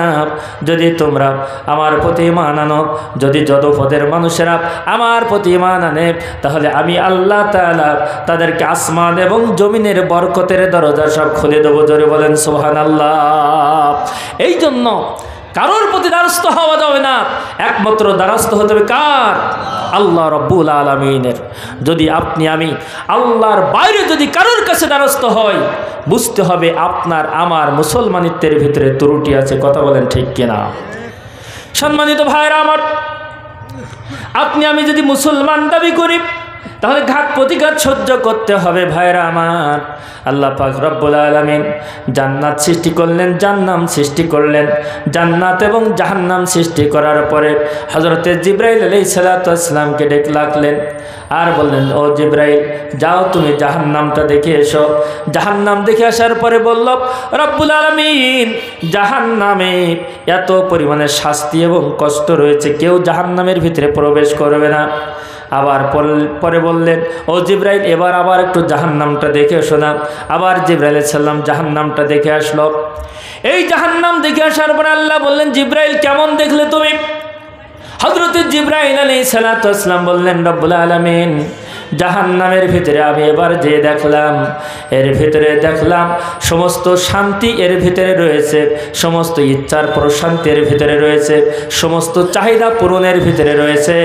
যদি তোমরা আমার প্রতি ঈমান আনো, যদি জদপদের মানুষেরা আমার প্রতি ঈমান আনে, তাহলে আমি আল্লাহ তাআলা তাদেরকে আসমান এবং জমিনের বরকতের দরজা সব খুলে দেবো। জোরে বলেন সুবহানাল্লাহ। এই জন্য কারোর প্রতি দ্বারস্থ হওয়া যাবে না, একমাত্র দ্বারস্থ হতে হবে কার? আল্লাহ রাব্বুল আলামিনের। যদি আপনি আমি আল্লাহর বাইরে যদি কারোর কাছে দ্বারস্থ হই, বুঝতে হবে আপনার আমার মুসলমানিত্বের ভিতরে ত্রুটি আছে। কথা বলেন ঠিক কিনা? সম্মানিত ভাইরা আমার, আপনি আমি যদি মুসলমান দাবি করি তাহলে ঘাত প্রতিঘাত সহ্য করতে হবে ভাইরা আমার। আল্লাহ পাক রব্বুল আলামিন জান্নাত সৃষ্টি করলেন, জাহান্নাম সৃষ্টি করলেন। জান্নাত এবং জাহান্নাম সৃষ্টি করার পরে হযরতে জিবরাইল আলাইহিস সালাতু ওয়াস সালামকে ডেকে রাখলেন আর বললেন, ও জিবরাইল যাও তুমি জাহান্নামটা দেখে এসো। জাহান্নাম দেখে আসার পরে বলল রব্বুল আলামিন জাহান্নামে এত পরিমাণে শাস্তি এবং কষ্ট রয়েছে, কেউ জাহান্নামের ভিতরে প্রবেশ করবে না। আবার পরে বললেন, ও জিবরাইল এবার আবার একটু জাহান্নামটা দেখে এসো না। আবার জিবরাইল আলাইহিস সালাম জাহান্নামটা দেখে আসলো। এই জাহান্নাম দেখে আসার পরে আল্লাহ বললেন, জিবরাইল কেমন দেখলে তুমি? হযরতে জিবরাইল আলাইহিস সালাতু ওয়াস সালাম বললেন, রব্বুল আলামিন জাহান্নামের ভিতরে আমি এবার যে দেখলাম, এর ভিতরে দেখলাম সমস্ত শান্তি এর ভিতরে রয়েছে, সমস্ত ইচ্ছার প্রশান্তি এর ভিতরে রয়েছে, সমস্ত চাহিদা পূরণের ভিতরে রয়েছে।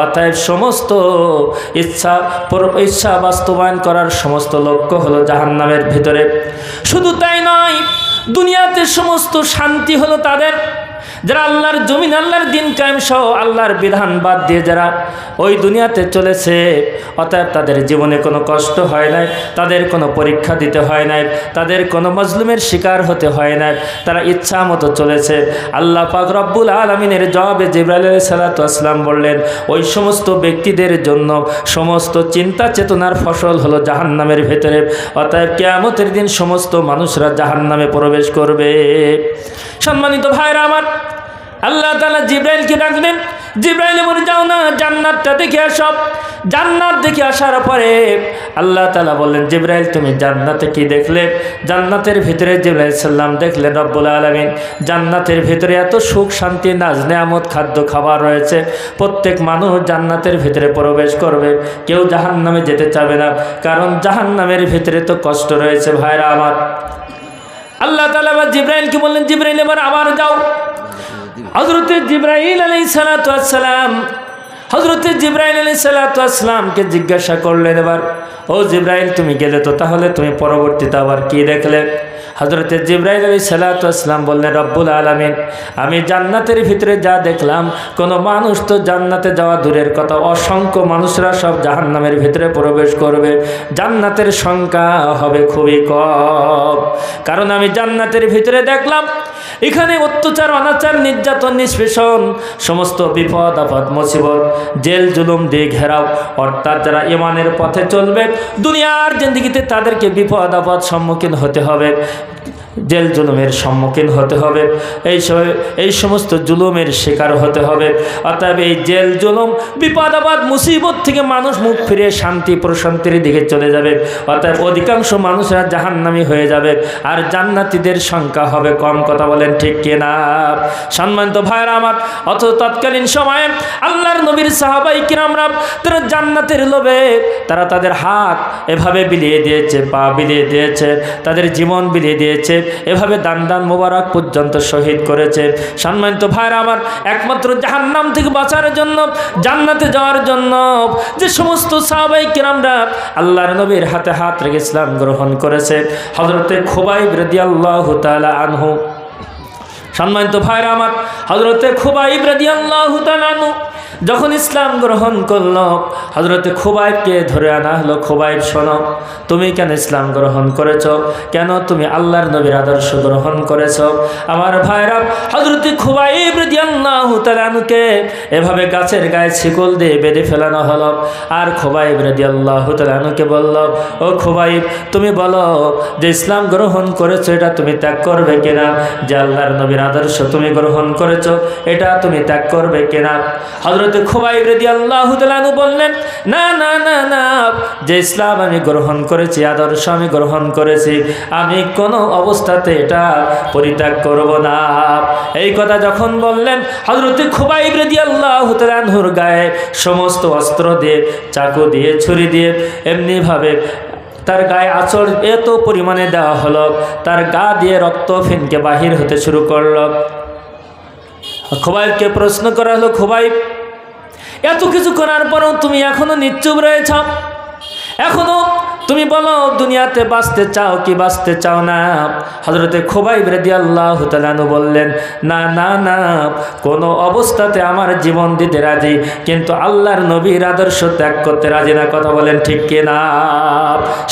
অতএব সমস্ত ইচ্ছা বাস্তবায়ন করার সমস্ত লক্ষ্য হলো জাহান্নামের ভিতরে। শুধু তাই নয়, দুনিয়াতে সমস্ত শান্তি হলো তাদের যারা আল্লাহর জমিন, আল্লাহর দিন কায়েম সহ আল্লাহর বিধান বাদ দিয়ে যারা ওই দুনিয়াতে চলেছে, অতএব তাদের জীবনে কোনো কষ্ট হয় নাই, তাদের কোনো পরীক্ষা দিতে হয় নাই, তাদের কোনো মজলুমের শিকার হতে হয় নাই, তারা ইচ্ছা মতো চলেছে। আল্লাহ পাক রব্বুল আলামিনের জবাবে জিবরাইল আলাইহিস সালাতু ওয়াস সালাম বললেন, ওই সমস্ত ব্যক্তিদের জন্য সমস্ত চিন্তা চেতনার ফসল হলো জাহান্নামের ভেতরে। অতএব কিয়ামতের দিন সমস্ত মানুষরা জাহান্নামে প্রবেশ করবে। সম্মানিত ভাইরা আমার, আল্লাহ তাআলা জিবরাইলকে ডাকলেন, জিবরাইল বলে যাও না জান্নাতটা দেখে আসো। জান্নাত দেখে আসার পরে আল্লাহ তাআলা বললেন, জিবরাইল তুমি জান্নাতে কি দেখলে? জান্নাতের ভিতরে জিবরাইল সাল্লাম দেখলেন রব্বুল আলামিন জান্নাতের ভিতরে এত সুখ শান্তি নাজ নেয়ামত খাদ্য খাবার রয়েছে। প্রত্যেক মানুষ জান্নাতের ভিতরে প্রবেশ করবে, কেউ জাহান্নামে যেতে চাবে না, কারণ জাহান্নামের ভিতরে তো কষ্ট রয়েছে ভাইরা আমার। আল্লাহ তাআলা জিবরাইলকে বললেন, জিবরাইল এবার আবার যাও। হযরতে জিবরাইল আলাইহিস সালাতু ওয়াস সালাম হযরতে জিবরাইল আলাইহিস সালাতু ওয়াস সালামকে জিজ্ঞাসা করলেন, এবার ও জিবরাইল তুমি গেলে তো, তাহলে তুমি পরবর্তীতে আবার কি দেখলে? হযরতে জিবরাইল আলাইহিস সালাতু ওয়াস সালাম বললেন, রব্বুল আলামিন আমি জান্নাতের ভিতরে যা দেখলাম, কোনো মানুষ তো জান্নাতে যাওয়া দূরের কথা, অসংখ্য মানুষরা সব জাহান্নামের ভিতরে প্রবেশ করবে। জান্নাতের সংখ্যা হবে খুবই কম, কারণ আমি জান্নাতের ভিতরে দেখলাম এখানে অত্যাচার, অনাচার, নির্যাতন, নিষ্পেষণ, সমস্ত বিপদ আপদ, মুসিবত, জেল জুলুম দিয়ে ঘেরাও। অর্থাৎ যারা ঈমানের পথে চলবে, দুনিয়ার জিন্দেগিতে তাদেরকে বিপদ আপদ সম্মুখীন হতে হবে, জেল জুলুমের সম্মুখীন হতে হবে, এই সমস্ত জুলুমের শিকার হতে হবে। অতএব এই জেল জুলুম, বিপদ আপদ, মুসিবত থেকে মানুষ মুখ ফিরে শান্তি প্রশান্তির দিকে চলে যাবে। অতএব অধিকাংশ মানুষরা জাহান্নামী হয়ে যাবে, আর জান্নাতীদের সংখ্যা হবে কম। কথা বলেন ঠিক কিনা? সম্মানিত ভাইরা আমার, অথচ তৎকালীন সময়ে আল্লাহর নবীর সাহাবায়ে কিরামরা তারা জান্নাতের লোভে তারা তাদের হাত এভাবে বিলিয়ে দিয়েছে, পা বিলিয়ে দিয়েছে, তাদের জীবন বিলিয়ে দিয়েছে, এভাবে দান দান মোবারক পর্যন্ত শহীদ করেছে। সম্মানিত ভাইরা আমার, একমাত্র জাহান্নাম থেকে বাঁচার জন্য, জান্নাতে যাওয়ার জন্য যে সমস্ত সাহাবায়ে কিরামরা আল্লাহর নবীর হাতে হাত রেখে ইসলাম গ্রহণ করেছে, হযরতে খুবাইব রাদিয়াল্লাহু তাআলা আনহু। সম্মানিত ভাইরা আমার, হযরতে খুবাইব রাদিয়াল্লাহু তাআলা আনহু যখন ইসলাম গ্রহণ করল, হযরতে খুবাইবকে ধরে আনা হলো। খুবাইব শোনো, তুমি কেন ইসলাম গ্রহণ করেছো? কেন তুমি আল্লাহর নবীর আদর্শ গ্রহণ করেছো? আমার ভাইরা, হযরতে খুবাইব রাদিয়াল্লাহু তাআলা আনহুকে এভাবে গাছের গায়ে শিকল দিয়ে বেঁধে ফেলানো হলো। আর খুবাইব রাদিয়াল্লাহু তাআলা আনহুকে বলল, ও খুবাইব তুমি বলো যে ইসলাম গ্রহণ করেছো এটা তুমি ত্যাগ করবে কিনা? যে আল্লাহর নবীর আদর্শ তুমি গ্রহণ করেছো এটা তুমি ত্যাগ করবে কিনা? হযরতে খুবাইব রাদিয়াল্লাহু তাআলা আনহু বললেন, না না না না, যে ইসলাম আমি গ্রহণ করেছি, আদর্শ আমি গ্রহণ করেছি, আমি কোনো অবস্থাতে এটা পরিত্যাগ করব না। এই কথা যখন বললেন, হযরতে খুবাইব রাদিয়াল্লাহু তাআলা আনহুর গায়ে সমস্ত অস্ত্র দিয়ে, চাকু দিয়ে, ছুরি দিয়ে এমনিভাবে তার গায়ে আঁচড় এত পরিমাণে দেওয়া হলো, তার গা দিয়ে রক্ত ফিনকে বাহির হতে শুরু করল। খুবাইবকে প্রশ্ন করা হলো, খুবাইব এত কিছু করার পরেও তুমি এখনো নিশ্চুপ রয়েছ, এখনো তুমি বলো দুনিয়াতে বাঁচতে চাও কি বাঁচতে চাও না? হযরতে খুবাইব রাদিয়াল্লাহু তাআলা আনহু বললেন, না না না, কোনো অবস্থাতে আমার জীবন দিতে রাজি, কিন্তু আল্লাহর নবীর আদর্শ ত্যাগ করতে রাজি না। কথা বলেন ঠিক কিনা?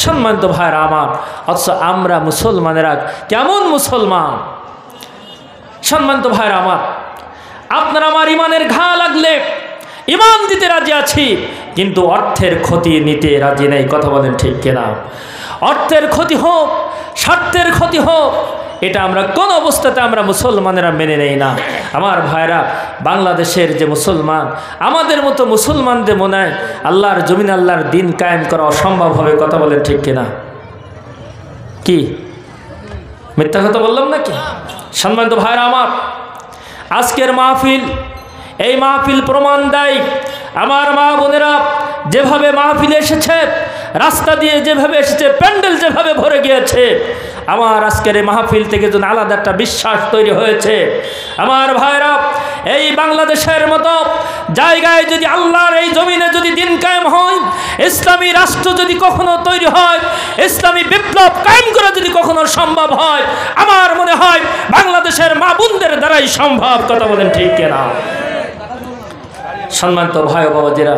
সম্মানিত ভাইরা আমার, অথচ আমরা মুসলমানেরা কেমন মুসলমান? সম্মানিত ভাইরা আমার, আপনার আমার ইমানের ঘা লাগলে ইমান দিতে রাজি আছি, কিন্তু অর্থের ক্ষতি নিতে রাজি নেই। কথা বলেন ঠিক কিনা? অর্থের ক্ষতি হোক, স্বার্থের ক্ষতি হোক, এটা আমরা কোন অবস্থাতে আমরা মুসলমানেরা মেনে নেই না। আমার ভাইরা, বাংলাদেশের যে মুসলমান, আমাদের মতো মুসলমানদের মনে হয় আল্লাহর জমিন আল্লাহর দিন কায়েম করা অসম্ভব হবে। কথা বলেন ঠিক কিনা? কি মিথ্যা কথা বললাম নাকি? সম্মানিত ভাইরা আমার, আজকের মাহফিল, এই মাহফিল প্রমাণ দেয় আমার মা বোনেরা যেভাবে মাহফিলে এসেছে, রাস্তা দিয়ে যেভাবে এসেছে, প্যান্ডেল যেভাবে ভরে গিয়েছে, আমার আজকের এই মাহফিল থেকে যেন আলাদা একটা বিশ্বাস তৈরি হয়েছে। আমার ভাইরা, এই বাংলাদেশের মতো জায়গায় যদি আল্লাহর এই জমিনে যদি দিন কায়েম হয়, ইসলামী রাষ্ট্র যদি কখনো তৈরি হয়, ইসলামী বিপ্লব কায়েম করা যদি কখনো সম্ভব হয়, আমার মনে হয় বাংলাদেশের মা বোনদের দ্বারাই সম্ভব। কথা বলেন ঠিক কিনা? সম্মানিত ভাই ও বাবাজিরা,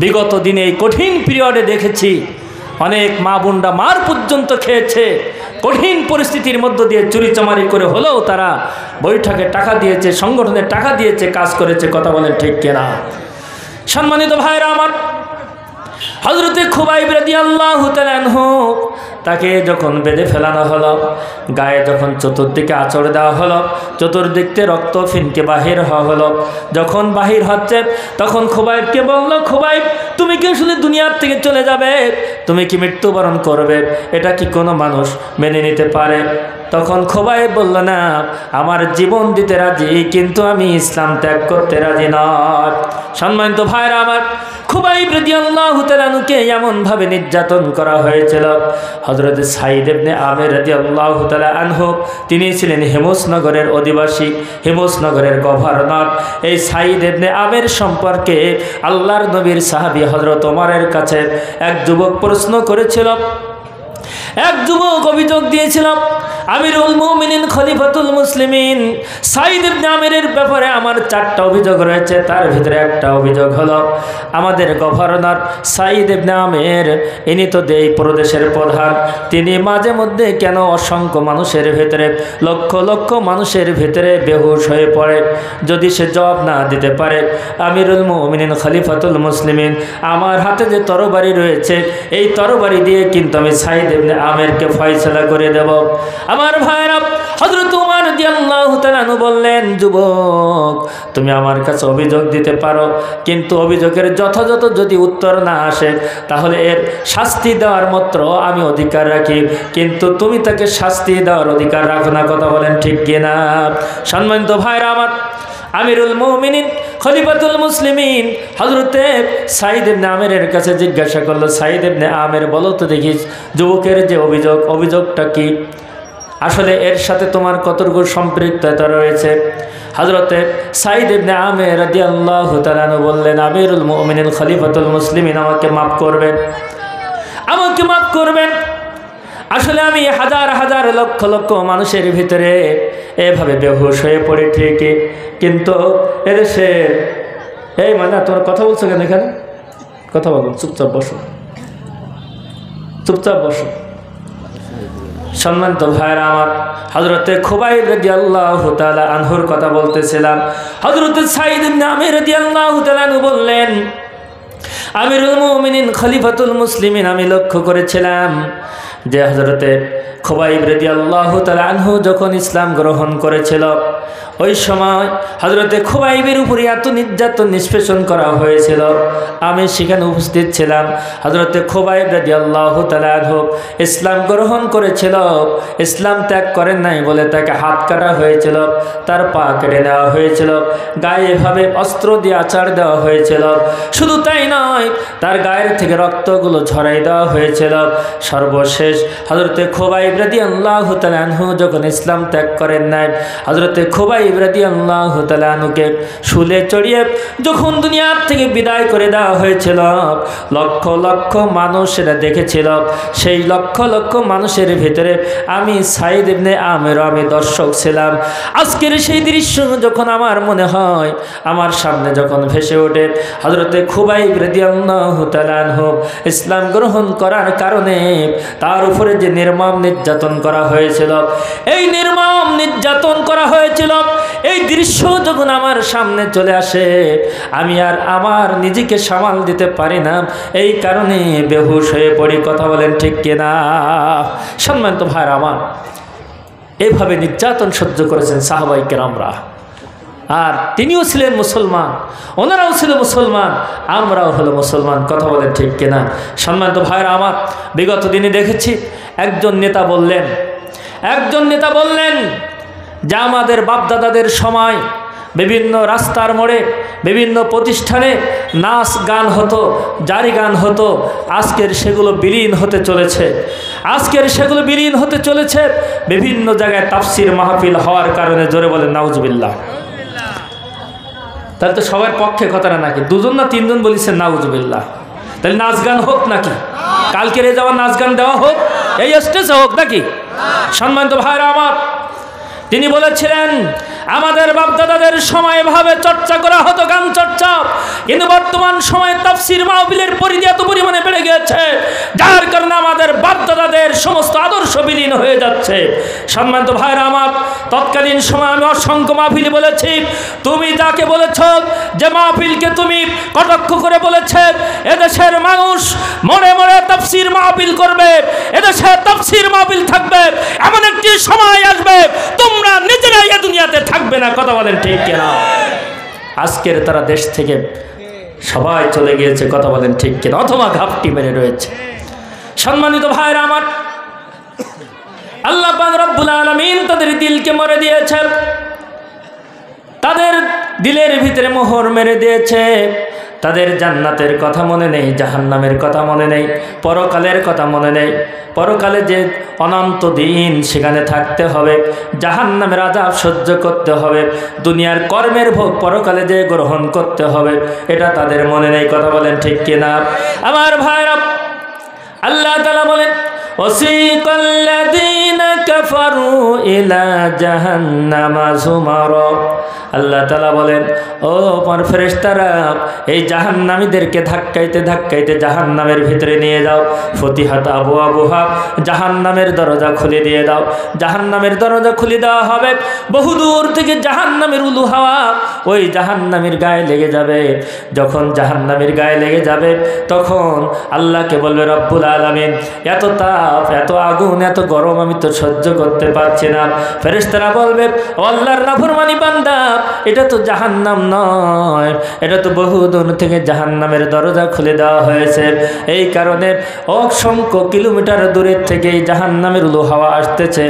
বিগত দিনে এই কঠিন পিরিয়ডে দেখেছি অনেক মা বোনরা মার পর্যন্ত খেয়েছে। কঠিন পরিস্থিতির মধ্য দিয়ে চুরিচামারি করে হলেও তারা বৈঠকে টাকা দিয়েছে, সংগঠনের টাকা দিয়েছে, কাজ করেছে। কথা বলেন ঠিক কিনা? সম্মানিত ভাইরা আমার, হযরতে খুবাইব রাদিয়াল্লাহু তাআলা আনহু তাকে যখন বেঁধে ফেলানো হলো, গায়ে যখন চতুর্দিকে আঁচড় দেওয়া হলো, চতুর্দিক থেকে রক্ত ফিনকে বাহির হওয়া হলো, যখন বাহির হচ্ছে তখন খুবাইবকে বলল, খুবাইব তুমি কি আসলে দুনিয়ার থেকে চলে যাবে? তুমি কি মৃত্যুবরণ করবে? এটা কি কোনো মানুষ মেনে নিতে পারে? তখন খুবাইব বলল, না, আমার জীবন দিতে রাজি, কিন্তু আমি ইসলাম ত্যাগ করতে রাজি নয়। সম্মানিত ভাইরা আমার, খুবাইব রাদিয়াল্লাহু তাআলা আনহুকে এমনভাবে নির্যাতন করা হয়েছিল। হযরত সাঈদ ইবনে আমের রাদিয়াল্লাহু তাআলা আনহু, তিনি ছিলেন হিমসনগরের অধিবাসী, হিমসনগরের গভর্নর। এই সাঈদ ইবনে আমের সম্পর্কে আল্লাহর নবীর সাহাবী হযরত ওমরের কাছে এক যুবক প্রশ্ন করেছিল। এক যুবক অভিযোগ দিয়েছিল, আমিরুল মুমিনিন খলিফাতুল মুসলিমিন সাঈদ ইবনে আমেরের ব্যাপারে আমার 4টা অভিযোগ রয়েছে। তার ভিতরে একটা অভিযোগ হলো, আমাদের গভর্নর সাঈদ ইবনে আমের, ইনি তো এই প্রদেশের প্রধান, তিনি মাঝে মধ্যে কেন অসংখ্য মানুষের ভিতরে, লক্ষ লক্ষ মানুষের ভিতরে বেহুশ হয়ে পড়ে। যদি সে জবাব না দিতে পারে, আমিরুল মুমিনিন খলিফাতুল মুসলিমিন, আমার হাতে যে তরবারি রয়েছে, এই তরবারি দিয়ে কিন্তু আমি সাঈদ ইবনে আমেরকে ফয়সালা করে দেব। আমার ভাইরা, হযরত ওমর রাদিয়াল্লাহু তাআলা আনহু বললেন, যুবক তুমি আমার কাছে অভিযোগ দিতে পারো, কিন্তু অভিযোগের যথাযথ যদি উত্তর না আসে, তাহলে এর শাস্তি দেওয়ার মাত্র আমি অধিকার রাখি, কিন্তু তুমি তাকে শাস্তি দেওয়ার অধিকার রাখো না। কথা বলেন ঠিক কিনা? সম্মানিত ভাইরা আমার, আমিরুল মুমিনিন খলিফাতুল মুসলিমিন হযরতে সাঈদ ইবনে আমেরের কাছে জিজ্ঞাসা করলো, সাঈদ ইবনে আমের, বলো তো দেখি যুবকের যে অভিযোগটা কি, আসলে এর সাথে তোমার কতটুকু সম্পৃক্ততা রয়েছে? হযরতে সাঈদ ইবনে আমের রাদিয়াল্লাহু তাআলা আনহু বললেন, আমিরুল মুমিনিন খলিফাতুল মুসলিমিন, আমাকে মাফ করবেন, আমাকে মাফ করবেন। আসলে আমি হাজার হাজার লক্ষ লক্ষ মানুষের ভিতরে এভাবে বেহুশ হয়ে পড়ে ঠিকই, কিন্তু এদেশে এই মানে তোমার কথা বলছো কেন? এখানে কথা বলো, চুপচাপ বসো, চুপচাপ বসো। সম্মানিত ভাইরা আমার, হযরতে খুবাইব রাদিয়াল্লাহু তাআলা আনহুর কথা বলতেছিলাম। হযরতে সাঈদ ইবনে আমের রাদিয়াল্লাহু তাআলা আনহু বললেন, আমিরুল মুমিনিন খলিফাতুল মুসলিমিন, আমি লক্ষ্য করেছিলাম যে হযরতে খুবাইব রাদিয়াল্লাহু তাআলা আনহু যখন ইসলাম গ্রহণ করেছিল, ওই সময় হযরতে খুবাইবের উপরে এত নির্যাতন নিষ্পেষণ করা হয়েছিল, আমি সেখানে উপস্থিত ছিলাম। হযরতে খুবাইব রাদিয়াল্লাহু তাআলা আনহু ইসলাম গ্রহণ করেছিল, ইসলাম ত্যাগ করেন নাই বলে তাকে হাত কাটা হয়েছিল, তার পা কেটে নেওয়া হয়েছিল, গায়ে এভাবে অস্ত্র দিয়ে আচার দেওয়া হয়েছিল। শুধু তাই নয়, তার গায়ের থেকে রক্তগুলো ঝরাই দেওয়া হয়েছিল। সর্বশেষ হযরতে খুবাইব রাদিয়াল্লাহু তাআলা আনহু যখন ইসলাম ত্যাগ করেন নাই, হযরতে খুবাইব খুবাইব রাদিয়াল্লাহু তাআলা আনহুকে শুলে চড়িয়ে যখন দুনিয়ার থেকে বিদায় করে দেওয়া হয়েছিল, লক্ষ লক্ষ মানুষ সেটা দেখেছিল। সেই লক্ষ লক্ষ মানুষের ভিতরে আমি সাইদ ইবনে আমের আমি দর্শক ছিলাম। আজকের সেই দৃশ্য যখন আমার মনে হয়, আমার সামনে যখন ভেসে ওঠে, হযরতে খুবাইব রাদিয়াল্লাহু তাআলা আনহু ইসলাম গ্রহণ করার কারণে তার উপরে যে নির্মম নির্যাতন করা হয়েছিল, এই নির্মম নির্যাতন করা হয়েছিল, এই দৃশ্য যখন আমার সামনে চলে আসে, আমি আর আমার নিজেকে সামাল দিতে পারি না। এই কারণে বেহুশ হয়ে পড়ি। কথা বলেন ঠিক কিনা? সম্মানিত ভাইরা আমার, এইভাবে নির্যাতন সহ্য করেছেন সাহাবায়ে কেরামরা। আর তিনিও ছিলেন মুসলমান, ওনারাও ছিল মুসলমান, আমরাও হলো মুসলমান। কথা বলেন ঠিক কিনা? সম্মানিত ভাইরা আমার, বিগত দিনে দেখেছি একজন নেতা বললেন যে আমাদের বাপদাদাদের সময় বিভিন্ন রাস্তার মোড়ে বিভিন্ন প্রতিষ্ঠানে নাচ গান হতো, জারি গান হতো, আজকের সেগুলো বিলীন হতে চলেছে। বিভিন্ন জায়গায় তাফসির মাহফিল হওয়ার কারণে। জোরে বলেন নাউজুবিল্লাহ। তাহলে তো সবার পক্ষে কথাটা নাকি? দুজন না তিনজন বলেছেন নাউজুবিল্লাহ। তাহলে নাচ গান হোক নাকি? কালকের এই যাওয়ার নাচ গান দেওয়া হোক, এই স্টেজে হোক নাকি? সম্মানিত ভাইরা আমার, তিনি বলেছিলেন আমাদের বাপদাদাদের সময় এভাবে চর্চা করা হতো, গান চর্চা, কিন্তু বর্তমান সময়ে তাফসির মাহফিলের পরিধি এত পরিমাণে বেড়ে গেছে, যার কারণে আমাদের বাপদাদাদের সমস্ত আদর্শ বিলীন হয়ে যাচ্ছে। সম্মানিত ভাইরা আমার, তৎকালীন সময় আমি অসংখ্য মাহফিলে বলেছি, তুমি যাকে বলেছ যে মাহফিলকে তুমি কটাক্ষ করে বলেছে, এদেশের মানুষ মনে মনে তাফসির মাহফিল করবে, এদেশে তাফসির মাহফিল থাকবে, এমন একটি সময় আসবে তোমরা নিজেরাই এই দুনিয়াতে থাকবে না। কথা বলেন ঠিক কিনা? আজকের তারা দেশ থেকে সবাই চলে গিয়েছে। কথা বলেন ঠিক কিনা? অথবা ঘাপটি মেরে রয়েছে। সম্মানিত ভাইরা আমার, আল্লাহ পাক রব্বুল আলামিন তাদের দিলকে মরে দিয়েছে, তাদের দিলের ভিতরে মোহর মেরে দিয়েছে। তাদের জান্নাতের কথা মনে নেই, জাহান্নামের কথা মনে নেই, পরকালের কথা মনে নেই। পরকালে যে অনন্ত দিন সেখানে থাকতে হবে, জাহান্নামের আযাব সহ্য করতে হবে, দুনিয়ার কর্মের ভোগ পরকালে যে গ্রহণ করতে হবে, এটা তাদের মনে নেই। কথা বলেন ঠিক কিনা? আমার ভাইরা, আল্লাহ তাআলা বলেন ওয়াসিকাল্লাযীনা কাফারু ইলা জাহান্নামা যুমারা। আল্লাহ তাআলা বলেন, ও আমার ফেরেশতারা, এই জাহান্নামীদেরকে ধাক্কাইতে ধাক্কাইতে জাহান্নামের ভিতরে নিয়ে যাও। ফতিহাত আবওয়াবুহা, জাহান্নামের দরজা খুলে দিয়ে দাও। জাহান্নামের দরজা খুলে দেওয়া হবে, বহুদূর থেকে জাহান্নামের উলু হাওয়া ওই জাহান্নামীর গায়ে লেগে যাবে। যখন জাহান্নামীর গায়ে লেগে যাবে, তখন আল্লাহকে বলবে রব্বুল আলামিন, এত তাপ, এত আগুন, এত গরম আমি তো সহ্য করতে পারছি না। ফেরেশতারা বলবে, ও আল্লাহর নাফরমানি বান্দা, এটা তো জাহান্নাম নয়, এটা তো বহুদূর থেকে জাহান্নামের দরজা খুলে দেওয়া হয়েছে। এই কারণে অসংখ্য কিলোমিটার দূরের থেকে এই জাহান্নামের উলু হাওয়া আসতেছে।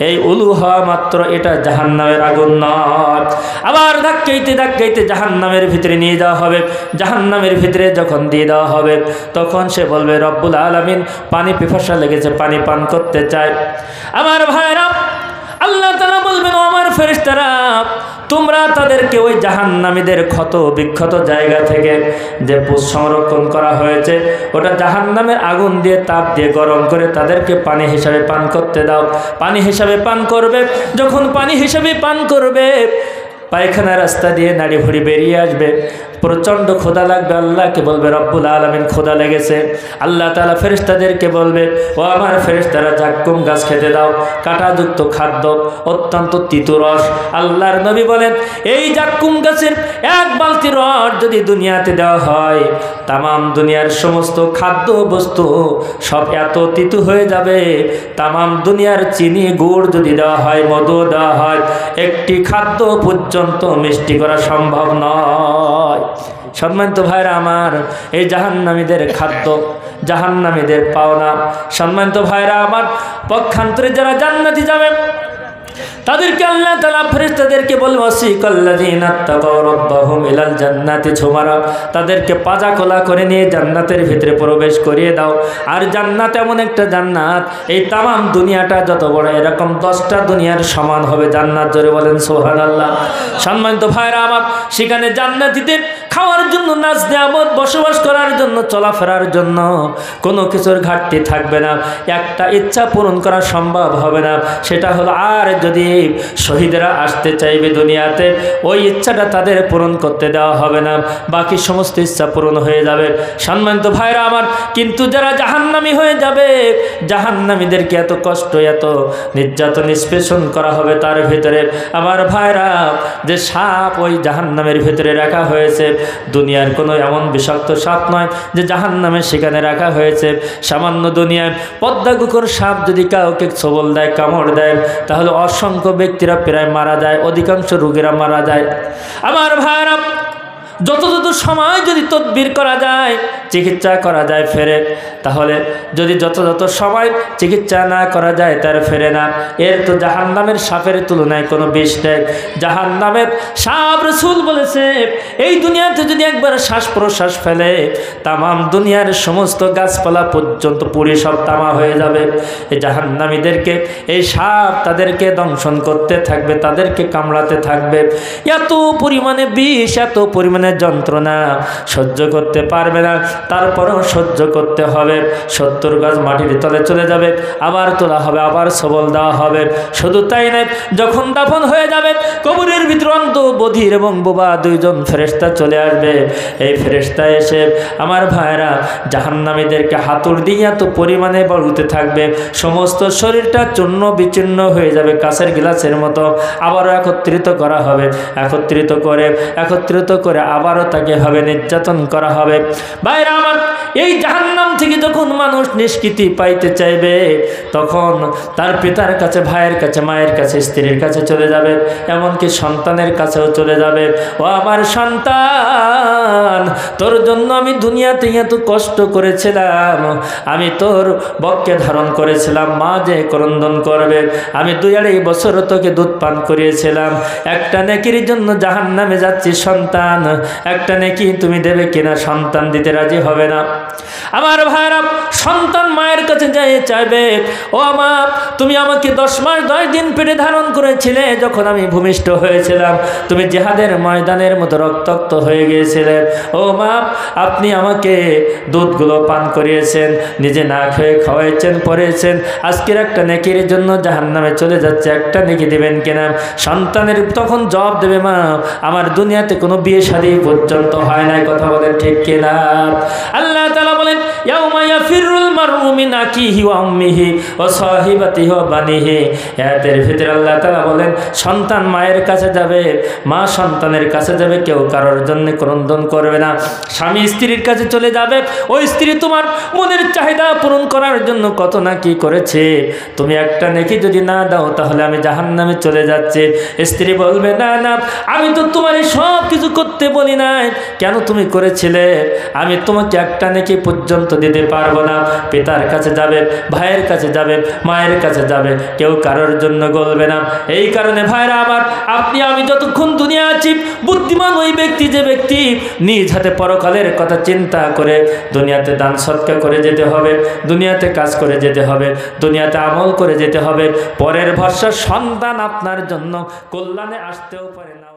এই উলু হাওয়া মাত্র, এটা জাহান্নামের আগুন নয়। আবার ধাক্কাইতে ধাক্কাইতে জাহান্নামের ভিতরে নিয়ে যাওয়া হবে। জাহান্নামের ভিতরে যখন দিয়ে দেওয়া হবে, তখন সে বলবে রব্বুল আলামিন, পানি পিপাসা লেগেছে, পানি পান করতে চায়। আমার ভাইরা, আল্লাহ তাআলা বলবেন, ও আমার ফেরেশতারা, তোমরা তাদেরকে ওই জাহান্নামীদের ক্ষত বিক্ষত জায়গা থেকে যে সংরক্ষণ করা হয়েছে, ওটা জাহান্নামের আগুন দিয়ে, তাপ দিয়ে গরম করে তাদেরকে পানি হিসাবে পান করতে দাও। পানি হিসাবে পান করবে। যখন পানি হিসাবে পান করবে, পায়খানা রাস্তা দিয়ে নাড়ি ভুড়ি বেরিয়ে আসবে। প্রচণ্ড ক্ষুধা লাগবে। আল্লাহকে বলবে রব্বুল আলামিন, ক্ষুধা লেগেছে। আল্লাহ তাআলা ফেরেশতাদেরকে বলবে, ও আমার ফেরেশতারা, জাক্কুম গাছ খেতে দাও, কাঁটাযুক্ত খাদ্য, অত্যন্ত তিতো রস। আল্লাহর নবী বলেন, এই জাক্কুম গাছের এক বালতি রস যদি দুনিয়াতে দেওয়া হয়, তামাম দুনিয়ার সমস্ত খাদ্য বস্তু সব এত তিতো হয়ে যাবে। তামাম দুনিয়ার চিনি গুড় যদি দেওয়া হয়, মধু দেওয়া হয়, একটি খাদ্য পর্যন্ত মিষ্টি করা সম্ভব নয়। সম্মানিত ভাইরা আমার, এই জাহান্নামীদের খাদ্য, জাহান্নামীদের পাওনা। সম্মানিত ভাইরা আমার, পক্ষান্তরে যারা জান্নাতে যাবে, তাদেরকে আল্লাহ তাআলা ফেরেশতাদেরকে বলবে ওয়াসিকাল্লাযীনা তাকাউ রাব্বাহুম ইলাল জান্নাতি যুমারা, তাদেরকে পাজা খোলা করে নিয়ে জান্নাতের ভিতরে প্রবেশ করিয়ে দাও। আর জান্নাত এমন একটা জান্নাত, এই তামাম দুনিয়াটা যত বড় এরকম 10টা দুনিয়ার সমান হবে জান্নাত। জোরে বলেন সুবহানাল্লাহ। সম্মানিত ভাইরা আমার, সেখানে জান্নাতীদের খাওয়ার জন্য, নাজ নিয়ামত, বসবাস করার জন্য, চলাফেরার জন্য কোনো কিছুর ঘাটতি থাকবে না। একটা ইচ্ছা পূরণ করা সম্ভব হবে না, সেটা হলো আর যদি শহীদরা আসতে চাইবে দুনিয়াতে, ওই ইচ্ছাটা তাদের পূরণ করতে দেওয়া হবে না, বাকি সমস্ত ইচ্ছা পূরণ হয়ে যাবে। সম্মানিত ভাইরা আমার, কিন্তু যারা জাহান্নামী হয়ে যাবে, জাহান্নামীদেরকে এত কষ্ট, এত নির্যাতন, নিষ্পেষণ করা হবে তার ভিতরে। আমার ভাইরা, যে সাপ ওই জাহান্নামের ভিতরে রাখা হয়েছে, দুনিয়ার কোনো এমন বিষাক্ত সাপ নয় যে জাহান্নামে সেখানে রাখা হয়েছে। সামান্য দুনিয়ায় পদ্মাকুকুর সাপ যদি কাউকে ছোবল দেয়, কামড় দেয়, তাহলে অসংখ্য ব্যক্তিরা প্রায় মারা যায়, অধিকাংশ রোগীরা মারা যায়। আমার ভাইরা, যত সময় যদি তদবির করা যায়, চিকিৎসা করা যায় ফেরে, তাহলে যদি যত সময় চিকিৎসা না করা যায় তার ফেরে না। এর তো জাহান্নামের সাপের তুলনায় কোনো বিষ নেই। জাহান্নামের সাপ, রাসূল বলেছে, এই দুনিয়াতে যদি একবার শ্বাস প্রশ্বাস ফেলে, তামাম দুনিয়ার সমস্ত গাছপালা পর্যন্ত পুড়ে সব তামা হয়ে যাবে। এই জাহান্নামীদেরকে এই সাপ তাদেরকে দংশন করতে থাকবে, তাদেরকে কামড়াতে থাকবে। এত পরিমাণে বিষ, এত পরিমাণে যন্ত্রণা সহ্য করতে পারবে না, তারপরেও সহ্য করতে হবে। 70 গজ মাটির তলে চলে যাবে, আবার তোলা হবে, আবার সবল দেওয়া হবে। শুধু তাই নয়, যখন দাফন হয়ে যাবে, কবরের ভিতর অন্ধ, বধির এবং বোবা 2 জন ফেরেশতা চলে আসবে। এই ফেরেশতা এসে আমার ভাইরা জাহান্নামীদেরকে হাতুড় দিয়ে এত পরিমাণে বলতে থাকবে, সমস্ত শরীরটা চূর্ণ বিচূর্ণ হয়ে যাবে, কাঁচের গ্লাসের মতো। আবারও একত্রিত করা হবে, একত্রিত করে আবারও তাকে হবে নির্যাতন করা হবে। ভাইরা আমার, এই জাহান্নাম থেকে যখন মানুষ নিষ্কৃতি পাইতে চাইবে, তখন তার পিতার কাছে, ভাইয়ের কাছে, মায়ের কাছে, স্ত্রীর কাছে চলে যাবে, এমনকি সন্তানের কাছেও চলে যাবে। ও আমার সন্তান, তোর জন্য আমি দুনিয়াতে এত কষ্ট করেছিলাম, আমি তোর বক্ষে ধারণ করেছিলাম, মা যে ক্রন্দন করবে, আমি 2-2.5 বছর তোকে দুধ পান করিয়েছিলাম, একটা নেকির জন্য জাহান্নামে যাচ্ছি সন্তান, একটা নেকি তুমি দেবে কিনা? সন্তান দিতে রাজি হবে না। আমার ভাইরা, সন্তান মায়ের কাছে যাই চাইবে, ও মা, তুমি আমাকে 10 মাস 10 দিন পেটে ধারণ করেছিলে, যখন আমি ভূমিষ্ঠ হয়েছিলাম তুমি জিহাদের ময়দানের মতো রক্তাক্ত হয়ে গিয়েছিলেন। ও মা, আপনি আমাকে দুধগুলো পান করিয়েছেন, নিজে না খেয়ে খাওয়াইছেন, পড়েছেন, আজকের একটা নেকির জন্য জাহান্নামে চলে যাচ্ছে, একটা নেকি দিবেন কিনা? সন্তানের তখন জবাব দেবে, মা, আমার দুনিয়াতে কোনো বিয়ে শাদী পর্যন্ত হয় নাই। কথা বলেন ঠিক কিনা? আল্লাহ তাআলা বলেন, ইয়াউমা ইয়াফিরুল মারউ মিন আকিহি ওয়া উম্মিহি ওয়া সাহিবাতিহি ওয়া বানিহি। এর ভিতরে আল্লাহ তাআলা বলেন, সন্তান মায়ের কাছে যাবে, মা সন্তানের কাছে যাবে, কেউ কারোর জন্য ক্রন্দন করবে না। স্বামী স্ত্রীর কাছে চলে যাবে, ওই স্ত্রী তোমার মনের চাহিদা পূরণ করার জন্য কত না কি করেছে, তুমি একটা নেকি যদি না দাও তাহলে আমি জাহান্নামে চলে যাচ্ছি। স্ত্রী বলবে, না না, আমি তো তোমার সব কিছু করতে বলি নাই, কেন তুমি করেছিলে? আমি তোমাকে একটা নেকি পর্যন্ত দিতে পারবো না। পিতার কাছে যাবে, ভাইয়ের কাছে যাবে, মায়ের কাছে যাবে, কেউ কারোর জন্য গলবে না। এই কারণে ভাইরা আমার, আপনি আমি যতক্ষণ দুনিয়া আছি, বুদ্ধিমান ওই ব্যক্তি যে ব্যক্তি নিজ হাতে পরকালের কথা চিন্তা করে দুনিয়াতে দান সৎকা করে যেতে হবে, দুনিয়াতে কাজ করে যেতে হবে, দুনিয়াতে আমল করে যেতে হবে। পরের ভরসা সন্তান আপনার জন্য কল্যাণে আসতেও পারে না।